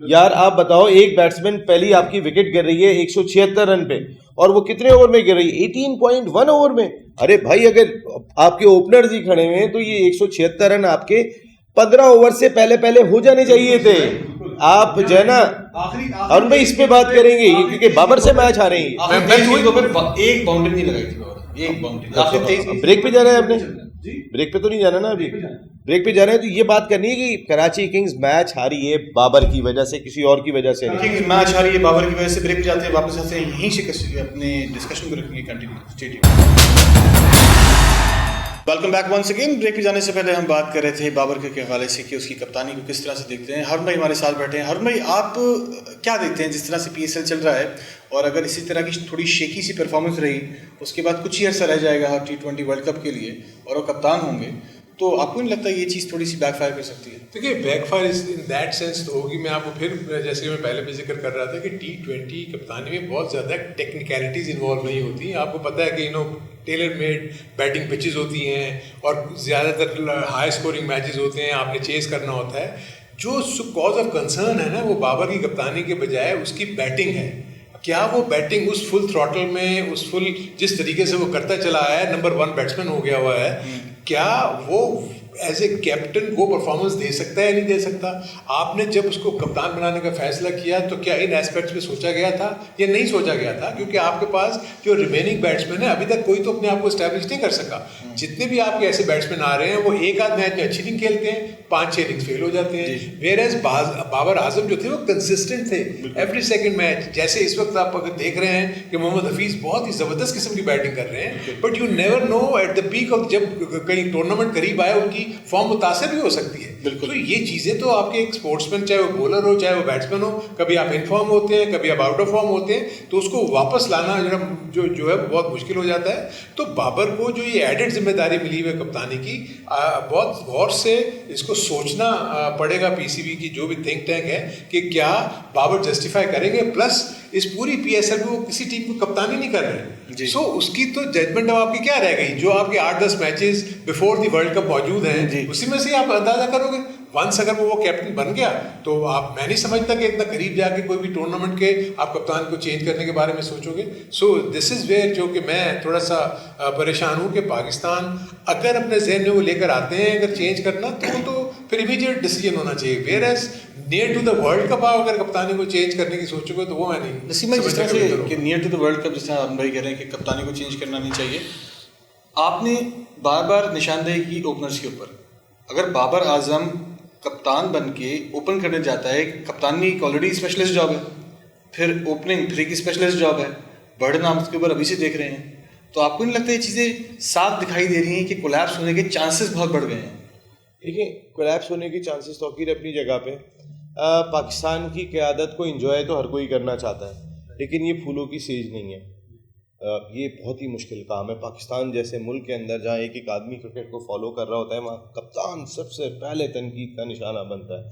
[SPEAKER 2] यार आप बताओ, एक बैट्समैन पहली आपकी विकेट गिर रही है 176 रन पे, और वो कितने ओवर में गिर रही है? 18.1 ओवर में। अरे भाई, अगर आपके ओपनर्स ही खड़े हुए हैं तो ये 176 रन आपके 15 ओवर से पहले हो जाने चाहिए थे। आप जो है ना, और भाई इस पे बात करेंगे क्योंकि बाबर से मैच हारे हैं।
[SPEAKER 1] एक बाउंड्री नहीं लगाई थी बाबर, एक बाउंड्री।
[SPEAKER 2] ब्रेक पे जा रहे हैं आपने? ब्रेक पे तो नहीं जाना ना अभी? ब्रेक पे जा रहे हैं तो ये बात करनी है कि कराची किंग्स मैच हारी है बाबर की वजह से, किसी और की वजह से नहीं।
[SPEAKER 1] किंग्स मैच हारी है बाबर की वजह से। ब्रेक पे जाते हैं, वापस आते हैं, यहीं से अपने डिस्कशन को रखेंगे continue. Stadium welcome back once again. Break पे जाने से पहले हम बात कर रहे थे बाबर के हवाले से कि उसकी कप्तानी को किस तरह से देखते हैं। हरुण भाई हमारे साथ बैठे हैं। हरुण भाई, आप क्या देखते हैं जिस तरह से PSL चल रहा है, और अगर इसी तरह की थोड़ी शेकी सी परफॉर्मेंस रही, उसके बाद कुछ ही अर्सा रह जाएगा T20 वर्ल्ड कप के लिए और वो कप्तान होंगे, तो आपको नहीं लगता ये चीज़ थोड़ी सी बैकफायर कर सकती है?
[SPEAKER 3] देखिए, बैकफायर इन दैट सेंस तो होगी। मैं आपको फिर, जैसे मैं पहले भी जिक्र कर रहा था कि T20 कप्तानी में बहुत ज़्यादा टेक्निकलिटीज़ इन्वॉल्व नहीं होती। आपको पता है कि टेलर मेड बैटिंग पिचेस होती हैं और ज़्यादातर हाई स्कोरिंग मैचेस होते हैं, आपने चेस करना होता है। जो कॉज ऑफ कंसर्न है ना, वो बाबर की कप्तानी के बजाय उसकी बैटिंग है। क्या वो बैटिंग उस फुल थ्रॉटल में, उस फुल जिस तरीके से वो करता चला आया है, नंबर 1 बैट्समैन हो गया हुआ है, क्या वो एज ए कैप्टन वो परफॉर्मेंस दे सकता है या नहीं दे सकता? आपने जब उसको कप्तान बनाने का फैसला किया तो क्या इन एस्पेक्ट्स पे सोचा गया था या नहीं सोचा गया था? क्योंकि आपके पास जो रिमेनिंग बैट्समैन है, अभी तक कोई तो अपने आप को एस्टैब्लिश नहीं कर सका। जितने भी आपके ऐसे बैट्समैन आ रहे हैं, वो एक आध मैच में अच्छी नहीं खेलते हैं, 5-6 इनिंग्स फेल हो जाते हैं। वेयरएज बाबर आजम जो थे वो कंसिस्टेंट थे एवरी सेकंड मैच। जैसे इस वक्त आप अगर देख रहे हैं कि मोहम्मद हफीज बहुत ही ज़बरदस्त किस्म की बैटिंग कर रहे हैं, but you never know at the peak of, जब कहीं टूर्नामेंट करीब आए, उनकी फॉर्म मुतासर भी हो सकती है। तो ये चीज़ें तो आपके एक स्पोर्ट्समैन, चाहे वो बॉलर हो चाहे वो बैट्समैन हो, कभी आप इन फॉर्म होते हैं, कभी आप आउट ऑफ फॉर्म होते हैं, तो उसको वापस लाना जो है बहुत मुश्किल हो जाता है। तो बाबर को जो ये एडेड जिम्मेदारी मिली हुई है कप्तानी की, बहुत गौर से इसको सोचना पड़ेगा PCB की जो भी थिंक टैंक है, कि क्या बाबर जस्टिफाई करेंगे। प्लस इस पूरी PSL में वो किसी टीम को कप्तानी नहीं कर रहे हैं, सो उसकी तो जजमेंट अब आपकी क्या रह गई? जो आपके 8-10 matches before the world cup मौजूद हैं, उसी में से आप अंदाजा करोगे। वंस अगर वो कैप्टन बन गया तो मैं नहीं समझता कि इतना करीब जाके कोई भी टूर्नामेंट के आप कप्तान को चेंज करने के बारे में सोचोगे। सो दिस इज़ वेयर जो कि मैं थोड़ा सा परेशान हूँ कि पाकिस्तान अगर अपने जहन में वो लेकर आते हैं अगर चेंज करना, तो फिर इमीडिएट डिसीजन होना चाहिए। Whereas near to the world cup आप अगर कप्तानी को चेंज करने की सोचोगे तो वो मैं नहीं।
[SPEAKER 1] जिस तरह से कि near to the world cup, जिस तरह हम भाई कह रहे हैं कि कप्तानी को चेंज करना नहीं चाहिए, आपने बार बार निशानदेही की ओपनर्स के ऊपर। अगर बाबर आजम कप्तान बन के ओपन करने जाता है, कप्तानी एक ऑलरेडी स्पेशलिस्ट जॉब है, फिर ओपनिंग फिर एक स्पेशलिस्ट जॉब है, बर्डन आप उसके ऊपर अभी से देख रहे हैं, तो आपको नहीं लगता ये चीज़ें साफ दिखाई दे रही हैं कि कोलैप्स होने के चांसेस बहुत बढ़ गए हैं?
[SPEAKER 2] देखिए, कोलैप्स होने की चांसेस तो अपनी जगह पे। पाकिस्तान की क़यादत को एंजॉय तो हर कोई करना चाहता है, लेकिन ये फूलों की सेज नहीं है। ये बहुत ही मुश्किल काम है। पाकिस्तान जैसे मुल्क के अंदर जहाँ एक एक आदमी क्रिकेट को फॉलो कर रहा होता है, वहाँ कप्तान सबसे पहले तनकीद का निशाना बनता है।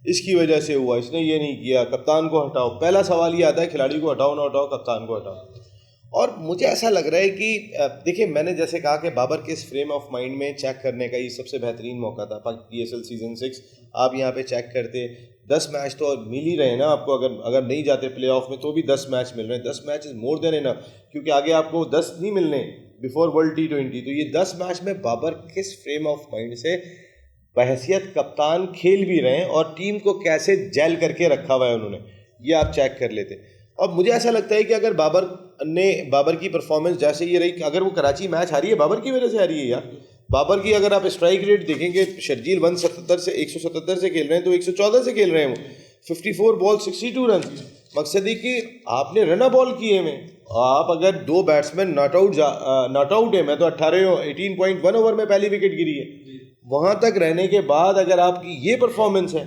[SPEAKER 2] इसकी वजह से हुआ, इसने ये नहीं किया, कप्तान को हटाओ। पहला सवाल ये आता है, खिलाड़ी को हटाओ ना हटाओ, कप्तान को हटाओ। और मुझे ऐसा लग रहा है कि देखिए, मैंने जैसे कहा कि बाबर के इस फ्रेम ऑफ माइंड में चेक करने का ये सबसे बेहतरीन मौका था। PSL सीज़न 6 आप यहाँ पे चेक करते, 10 मैच तो और मिल ही रहे हैं ना आपको। अगर नहीं जाते प्ले ऑफ में तो भी 10 मैच मिल रहे हैं। 10 match is more than enough, क्योंकि आगे आपको 10 नहीं मिलने बिफोर वर्ल्ड T20। तो ये 10 मैच में बाबर किस फ्रेम ऑफ माइंड से बहैसियत कप्तान खेल भी रहे हैं और टीम को कैसे जेल करके रखा हुआ है उन्होंने, ये आप चेक कर लेते। और मुझे ऐसा लगता है कि अगर बाबर की परफॉर्मेंस जैसे ये रही, अगर वो कराची मैच हारी है बाबर की वजह से हारी है यार। बाबर की अगर आप स्ट्राइक रेट देखेंगे, शर्जील 177 से खेल रहे हैं तो 114 से खेल रहे हैं वो। 54 बॉल 62 रन। मकसद है कि आपने रन बॉल किए में, आप अगर 2 बैट्समैन नॉट आउट है, मैं तो 18.1 ओवर में पहली विकेट गिरी है, वहाँ तक रहने के बाद अगर आपकी ये परफॉर्मेंस है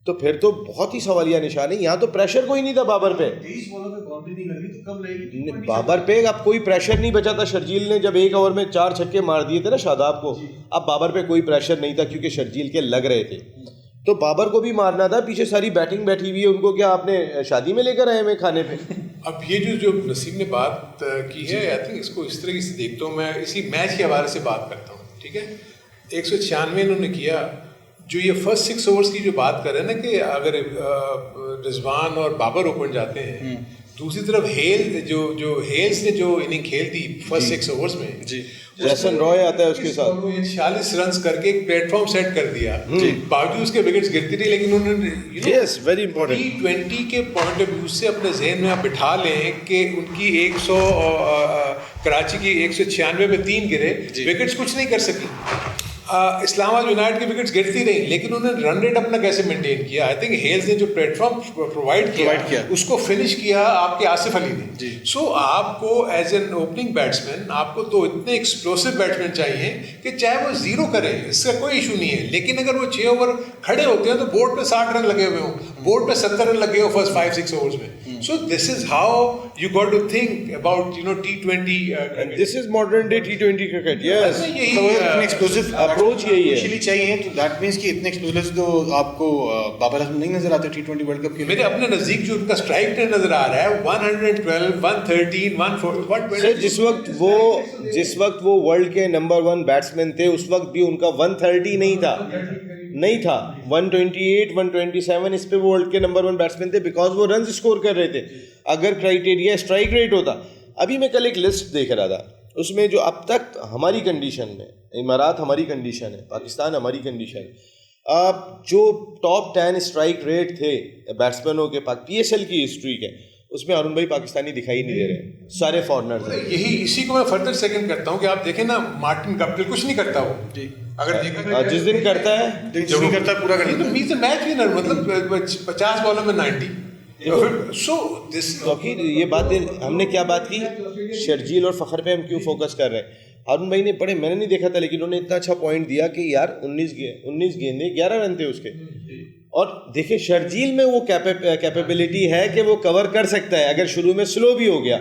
[SPEAKER 2] तो फिर तो बहुत ही सवालिया निशान है। यहाँ तो प्रेशर कोई नहीं था बाबर पे,
[SPEAKER 1] 23 बॉलों पे बाउंड्री नहीं लगी तो कब लगेगी?
[SPEAKER 2] बाबर पे अब कोई प्रेशर नहीं बचा था। शर्जील ने जब एक ओवर में 4 छक्के मार दिए थे ना शादाब को, अब बाबर पे कोई प्रेशर नहीं था क्योंकि शर्जील के लग रहे थे। तो बाबर को भी मारना था, पीछे सारी बैटिंग बैठी हुई है, उनको क्या आपने शादी में लेकर आए हमें खाने पे?
[SPEAKER 3] अब ये जो नसीम ने बात की है, आई थिंक इसको इस तरीके से देखता हूँ मैं, इसी मैच के हवाले से बात करता हूँ, ठीक है। 196 इन्होंने किया। जो ये फर्स्ट 6 ओवर्स की जो बात कर रहे हैं ना कि अगर रिजवान और बाबर ओपन जाते हैं, दूसरी तरफ हेल्स ने जो इनिंग खेल दी फर्स्ट 6 ओवर्स में जी,
[SPEAKER 2] जैसन रॉय आता है उसके साथ
[SPEAKER 3] 46 रन करके एक प्लेटफॉर्म सेट कर दिया। बावजूद उसके विकेट्स गिरती रही, लेकिन उन्होंने
[SPEAKER 2] यस वेरी इंपॉर्टेंट
[SPEAKER 3] T20 के पॉइंट ऑफ व्यू से अपने जहन में आप बिठा लें कि उनकी 100 कराची की 196 पे 3 गिरे, विकेट्स कुछ नहीं कर सकी। इस्लामाबाद यूनाइटेड की विकेट्स गिरती रही, लेकिन उन्होंने रन रेट अपना कैसे मेंटेन किया? आई थिंक हेल्स ने जो प्लेटफॉर्म प्रोवाइड किया उसको फिनिश किया आपके आसिफ अली ने। सो आपको एज एन ओपनिंग बैट्समैन आपको तो इतने एक्सप्लोसिव बैट्समैन चाहिए कि चाहे वो 0 करे, इसका कोई इशू नहीं है, लेकिन अगर वो 6 ओवर खड़े होते हैं तो बोर्ड पे 60 रन लगे हुए हों, बोर्ड पे 70 रन लगे हो फर्स्ट 5-6 ओवर्स में। So this is how you got to think about T20
[SPEAKER 2] and this is modern day T20 cricket. Yes,
[SPEAKER 1] explosive approach यही है चाहिए। तो दैट मींस कि इतने एक्सप्लोसिव तो आपको बाबर आजम नहीं नजर आते T20 वर्ल्ड कप के।
[SPEAKER 3] मेरे अपने नजदीक जो उनका स्ट्राइक रेट नजर आ रहा है 112, 113, 140,
[SPEAKER 2] सर जिस वक्त वो वर्ल्ड के नंबर 1 बैट्समैन थे, उस वक्त भी उनका 130 नहीं था 128, 127, इस पे वो वर्ल्ड के नंबर 1 बैट्समैन थे बिकॉज वो रन स्कोर कर रहे थे। अगर क्राइटेरिया स्ट्राइक रेट होता, अभी मैं कल एक लिस्ट देख रहा था, उसमें जो अब तक हमारी कंडीशन में, इमारात हमारी कंडीशन है, पाकिस्तान हमारी कंडीशन है, जो टॉप 10 स्ट्राइक रेट थे बैट्समैनों के पास PSL की हिस्ट्री के, उसमें अरुण भाई पाकिस्तानी दिखाई नहीं दे रहे, सारे फॉरनर्स हैं।
[SPEAKER 3] यही इसी को मैं फर्दर सेकंड करता हूँ कि आप देखें ना, मार्टिन गप्टिल कुछ नहीं करता वो जी, अगर देखा
[SPEAKER 2] जिस दिन करता है
[SPEAKER 3] पूरा कर तो मींस मैच विनर, मतलब 50 बॉलों में 90। सो दिस
[SPEAKER 2] ये बात हमने क्या बात की, शर्जील और फ़खर पे हम क्यों फोकस कर रहे हैं? हारून भाई ने बड़े, मैंने नहीं देखा था लेकिन उन्होंने इतना अच्छा पॉइंट दिया कि यार 19 गेंदे 11 रन थे उसके। और देखिए शर्जील में वो कैपेबिलिटी है कि वो कवर कर सकता है अगर शुरू में स्लो भी हो गया,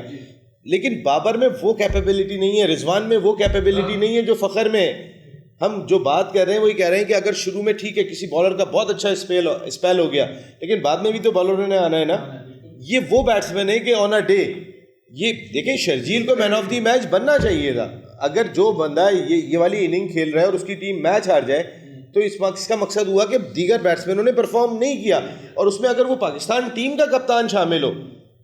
[SPEAKER 2] लेकिन बाबर में वो कैपेबिलिटी नहीं है, रिजवान में वो कैपेबिलिटी नहीं है जो फ़खर में है। हम जो बात कर रहे हैं वही कह रहे हैं कि अगर शुरू में ठीक है किसी बॉलर का बहुत अच्छा स्पेल हो गया, लेकिन बाद में भी तो बॉलर ने आना है ना। ये वो बैट्समैन है कि ऑन अ डे, ये देखें शर्जील को मैन ऑफ द मैच बनना चाहिए था। अगर जो बंदा ये वाली इनिंग खेल रहा है और उसकी टीम मैच हार जाए तो इसका मकसद हुआ कि दीगर बैट्समैनों ने परफॉर्म नहीं किया, और उसमें अगर वो पाकिस्तान टीम का कप्तान शामिल हो,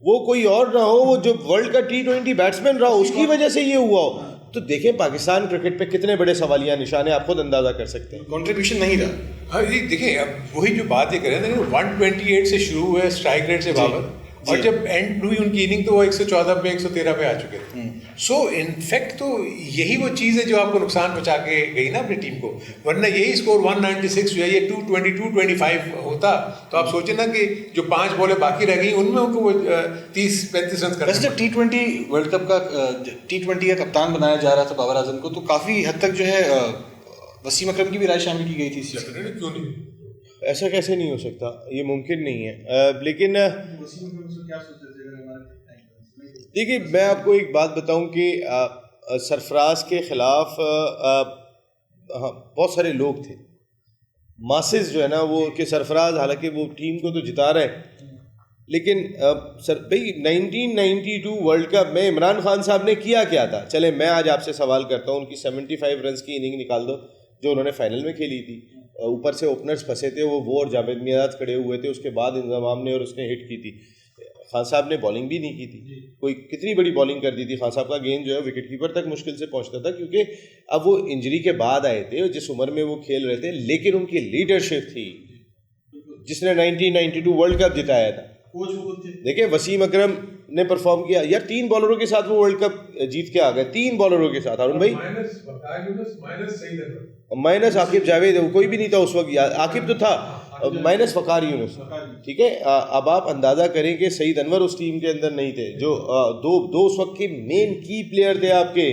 [SPEAKER 2] वो कोई और ना हो, वो जो वर्ल्ड का T20 बैट्समैन रहा, उसकी वजह से ये हुआ हो, तो देखें पाकिस्तान क्रिकेट पे कितने बड़े सवालिया निशान है, आप खुद अंदाजा कर सकते हैं।
[SPEAKER 1] कंट्रीब्यूशन नहीं रहा।
[SPEAKER 3] हाँ जी, देखें अब वही जो बात ये करें ना, 128 से शुरू हुए स्ट्राइक रेट से बाबर, और जब एंड हुई उनकी इनिंग तो वो 114 पे 113 पे आ चुके थे। सो इनफैक्ट तो यही वो चीज़ है जो आपको नुकसान पहुंचा के गई ना अपनी टीम को, वरना यही स्कोर 196 हुआ, ये 222-225 होता तो आप सोचें ना कि जो 5 बॉलें बाकी रह गई उनमें उनको वो 30-35 रन कर।
[SPEAKER 1] जब T20 वर्ल्ड कप का T20 का कप्तान बनाया जा रहा था बाबर आजम को, तो काफ़ी हद तक जो है वसीम अकरम की भी राय शामिल की गई थी।
[SPEAKER 3] क्यों नहीं?
[SPEAKER 2] ऐसा कैसे नहीं हो सकता, ये मुमकिन नहीं है। लेकिन देखिए मैं आपको एक बात बताऊं कि सरफराज के ख़िलाफ़ बहुत सारे लोग थे, मासेस जो है ना वो, कि सरफराज हालांकि वो टीम को तो जिता रहे, लेकिन सर भाई 1992 वर्ल्ड कप में इमरान खान साहब ने किया क्या था? चले मैं आज आपसे सवाल करता हूँ, उनकी 75 रन की इनिंग निकाल दो जो उन्होंने फाइनल में खेली थी, ऊपर से ओपनर्स फंसे थे, वो और जावेद मियादाद खड़े हुए थे, उसके बाद इंतजाम ने और उसने हिट की थी। खान साहब ने बॉलिंग भी नहीं की थी, कोई कितनी बड़ी बॉलिंग कर दी थी। खान साहब का गेंद जो है विकेट कीपर तक मुश्किल से पहुंचता था, क्योंकि अब वो इंजरी के बाद आए थे, जिस उम्र में वो खेल रहे थे, लेकिन उनकी लीडरशिप थी जिसने 1992 वर्ल्ड कप जिताया था। देखिए वसीम अकरम ने परफॉर्म किया यार, 3 बॉलरों के साथ वो वर्ल्ड कप जीत के आ गए, 3 बॉलरों के साथ। अरुण भाई माइनस आकिब जावेद, कोई भी नहीं था उस वक्त, आकिब तो था, माइनस वकार यूनुस, ठीक है। अब आप अंदाज़ा करें कि सईद अनवर उस टीम के अंदर नहीं थे, जो दो उस वक्त के मेन की प्लेयर थे आपके,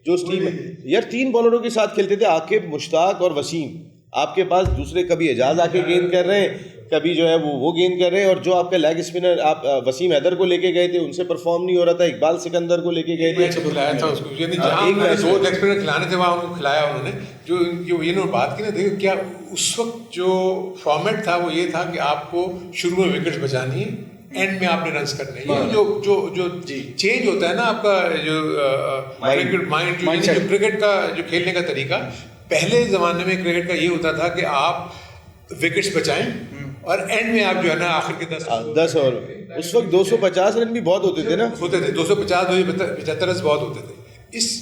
[SPEAKER 2] जो उस टीम यार 3 बॉलरों के साथ खेलते थे, आकिब, मुश्ताक और वसीम। आपके पास दूसरे कभी एजाज आके गेंद कर रहे हैं, कभी जो है वो गेंद कर रहे हैं, और जो आपके लेग स्पिनर आप वसीम हैदर को लेके गए थे उनसे परफॉर्म नहीं हो रहा था, इकबाल सिकंदर को लेके गए थे,
[SPEAKER 3] खिलाया था उसको, यानी जहाँ उन्होंने दो लेग स्पिनर खिलाने थे वहाँ उनको खिलाया उन्होंने। जो ये बात की ना, देखो क्या उस वक्त जो फॉर्मेट था वो ये था कि आपको शुरू में विकेट्स बचानी है, एंड में आपने रन्स करने हैं। ये जो चेंज होता है ना आपका जो माइंड, जो क्रिकेट का जो खेलने का तरीका, पहले ज़माने में क्रिकेट का ये होता था कि आप विकेट्स बचाएं और एंड में आप जो है ना आखिर के
[SPEAKER 2] 10 ओवर, उस वक्त 250 रन भी बहुत होते थे ना,
[SPEAKER 3] होते थे 250-275 रन बहुत होते थे।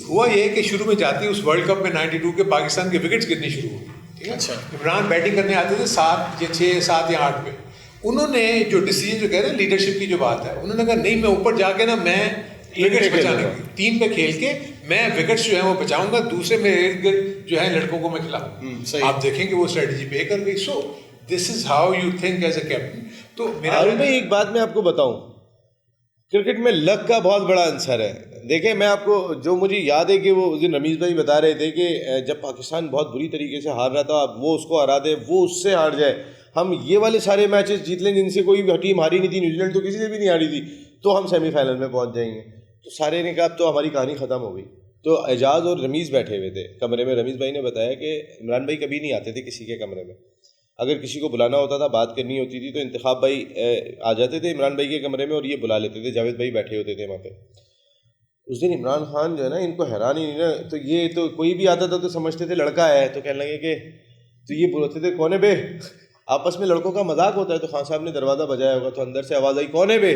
[SPEAKER 3] हुआ ये कि शुरू में जाती उस वर्ल्ड कप में 92 के पाकिस्तान के विकेट्स गिरनी शुरू हुई, ठीक है। अच्छा, इमरान बैटिंग करने आते थे 7 या 6, 7 या 8 पे। उन्होंने जो डिसीजन जो कह रहे हैं लीडरशिप की जो बात है, उन्होंने कहा नहीं, मैं ऊपर जाके ना मैं विकेट्स बचाने 3 पे खेल के मैं विकेट्स जो है वो बचाऊंगा, दूसरे मेरे जो है लड़कों को मैं खिलाऊंगा। आप देखेंगे वो स्ट्रेटजी पे कर गई। So this is how you think as a captain. तो मेरा
[SPEAKER 2] एक बात मैं आपको बताऊं, क्रिकेट में लक का बहुत बड़ा आंसर है। देखें, मैं आपको जो मुझे याद है कि वो उस दिन रमीज़ भाई बता रहे थे कि जब पाकिस्तान बहुत बुरी तरीके से हार रहा था, वो उसको हरा दे, वो उससे हार जाए, हम ये वाले सारे मैचेस जीत लें जिनसे कोई भी टीम हारी नहीं थी, न्यूजीलैंड तो किसी से भी नहीं हारी थी, तो हम सेमीफाइनल में पहुंच जाएंगे। तो सारे ने कहा अब तो हमारी कहानी ख़त्म हो गई। तो एजाज और रमीज़ बैठे हुए थे कमरे में। रमीज़ भाई ने बताया कि इमरान भाई कभी नहीं आते थे किसी के कमरे में, अगर किसी को बुलाना होता था, बात करनी होती थी, तो इंतखाब भाई आ जाते थे इमरान भाई के कमरे में और ये बुला लेते थे, जावेद भाई बैठे होते थे वहाँ पे। उस दिन इमरान खान जो है ना, इनको हैरान ही नहीं ना, तो ये तो कोई भी आता था तो समझते थे लड़का है, तो कहने लगे कि तो ये बोलते थे कौन है बे, आपस में लड़कों का मजाक होता है। तो खान साहब ने दरवाज़ा बजाया होगा, तो अंदर से आवाज़ आई कौन है बे,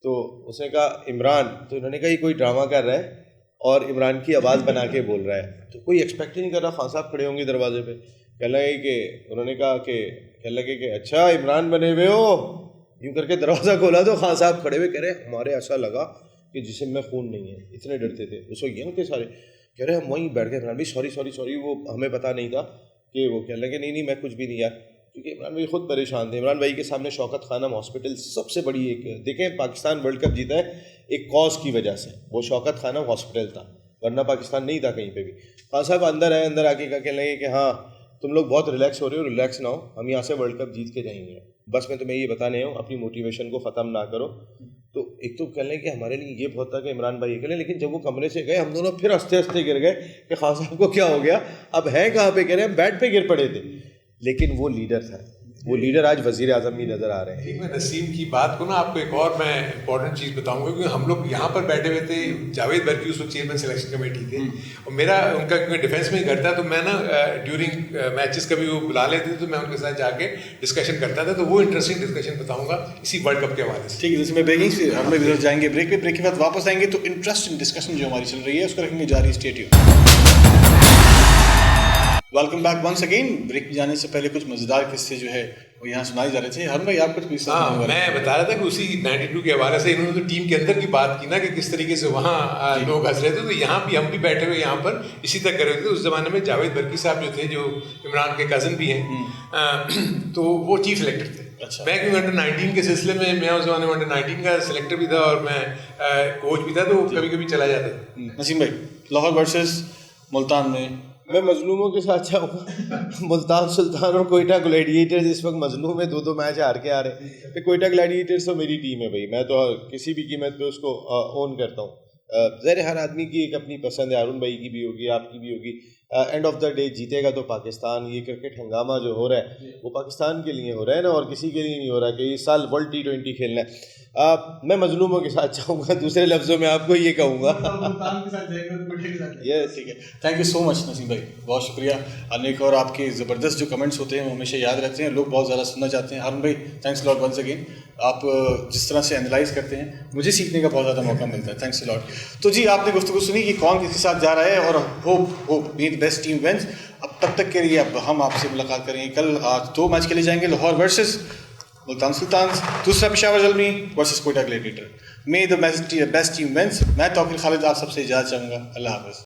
[SPEAKER 2] तो उसने कहा इमरान। तो इन्होंने कहा ये कोई ड्रामा कर रहा है और इमरान की आवाज़ बना के बोल रहा है। तो कोई एक्सपेक्ट ही नहीं कर रहा, खान साहब खड़े होंगे दरवाजे पे। कहने लगे कि उन्होंने कहा कि कहने लगे कि अच्छा इमरान बने हुए हो, यूँ करके दरवाज़ा खोला तो खान साहब खड़े हुए, कह रहे हमारे ऐसा लगा कि जिसम में खून नहीं है, इतने डरते थे उस वक्त। यंग थे सारे, कह रहे हम वहीं बैठ गए, इमरान भाई सॉरी वो हमें पता नहीं था कि वो। कहने लगे नहीं मैं कुछ भी नहीं यार, क्योंकि इमरान भाई खुद परेशान थे। इमरान भाई के सामने शौकत खानम हॉस्पिटल सबसे बड़ी एक, देखें पाकिस्तान वर्ल्ड कप जीता है एक कॉज की वजह से, वो शौकत खानम हॉस्पिटल था, वरना पाकिस्तान नहीं था कहीं पे भी। खान साहब अंदर आए, अंदर आके कहने लगे कि हाँ तुम लोग बहुत रिलैक्स हो रहे हो, रिलैक्स ना हो, हम यहाँ से वर्ल्ड कप जीत के जाएंगे, बस मैं तुम्हें ये बताने हूँ अपनी मोटिवेशन को ख़त्म ना करो। तो एक तो कह लें कि हमारे लिए ये बहुत था कि इमरान भाई कह लें, लेकिन जब वो कमरे से गए हम दोनों फिर हंसते हंसते गिर गए कि खान साहब को क्या हो गया, अब है कहाँ पे, कह रहे हैं बैट पे गिर पड़े थे। लेकिन वो लीडर था, वो लीडर आज वज़ीर आज़म भी नज़र आ रहे हैं।
[SPEAKER 3] मैं नसीम की बात को ना आपको एक और मैं इंपॉर्टेंट चीज़ बताऊंगा, क्योंकि हम लोग यहाँ पर बैठे हुए थे, जावेद बर्की उस वक्त चेयरमैन सिलेक्शन कमेटी थे, और मेरा उनका क्योंकि डिफेंस में ही घर था, तो मैं ना ड्यूरिंग मैचेस कभी वो बुला लेते थे तो मैं उनके साथ जाके डिस्कशन करता था। तो वो इंटरेस्टिंग डिस्कशन बताऊँगा इसी वर्ल्ड कप के हवाले से।
[SPEAKER 1] ठीक है, जिसमें ब्रेकिंग हम लोग जाएंगे ब्रेक पे, ब्रेक के बाद वापस आएंगे तो इंटरेस्टिंग डिस्कशन जो हमारी चल रही है उसको रखेंगे जारी। Stay tuned. Welcome back once again. Break में जाने से पहले कुछ मज़ेदार किस्से जो है वो यहाँ सुनाई जा रहे थे। हर भाई आप कुछ किस्सा?
[SPEAKER 3] हाँ, मैं बता रहा था कि उसी 92 के हवाले से इन्होंने तो टीम के अंदर की बात की ना कि किस तरीके से वहाँ लोग हंस रहे थे, तो यहाँ भी हम भी बैठे हुए यहाँ पर इसी तक कर रहे थे। उस ज़माने में जावेद बर्की साहब जो थे, जो इमरान के कज़न भी हैं, तो वो चीफ सेलेक्टर थे। अच्छा। मैं क्योंकि अंडर 19 के सिलसिले में, मैं उस ज़माने में अंडर 19 का सिलेक्टर भी था और मैं कोच भी था, तो कभी कभी चला जाता था।
[SPEAKER 1] नसीम भाई, लाहौर वर्सेस मुल्तान में
[SPEAKER 2] मैं मजलूमों के साथ चाहूँगा। मुल्तान सुल्तान और कोयटा ग्लैडिएटर्स इस वक्त मजलूम है, 2-2 मैच हार के आ रहे हैं। कोयटा ग्लैडिएटर्स तो मेरी टीम है भाई, मैं तो किसी भी कीमत पे उसको ओन करता हूँ। ज़ाहिर हर आदमी की एक अपनी पसंद है, अरुण भाई की भी होगी, आपकी भी होगी। एंड ऑफ द डे जीतेगा तो पाकिस्तान। ये क्रिकेट हंगामा जो हो रहा है वो पाकिस्तान के लिए हो रहा है ना, और किसी के लिए नहीं हो रहा कि इस साल वर्ल्ड T20 खेलना है। मैं मजलूमों के साथ चाहूँगा, दूसरे लफ्ज़ों में आपको ये कहूँगा।
[SPEAKER 1] ये ठीक है। Thank you so much Naseem भाई, बहुत शुक्रिया। अनेक और आपके ज़बरदस्त जो कमेंट्स होते हैं वो हमेशा याद रहते हैं, लोग बहुत ज़्यादा सुनना चाहते हैं। हारून भाई, थैंक्स लॉट वंस अगेन। आप जिस तरह से एनालाइज करते हैं मुझे सीखने का बहुत ज़्यादा मौका मिलता है। Thanks lot. तो जी, आपने गुफ्तगू सुनी कि कौन किसके साथ जा रहा है, और hope be the best team wins. अब तब तक के लिए अब हम आपसे मुलाकात करेंगे कल। आज 2 मैच खेले जाएंगे, लाहौर वर्सेस मुल्तान सुल्तान्स, दूसरा Peshawar Zalmi versus Quetta Gladiator. May the best team wins. मैं तौकीर खालिद आप सबसे इजाज़त चाहूँगा। अल्लाह हाफ़िज़।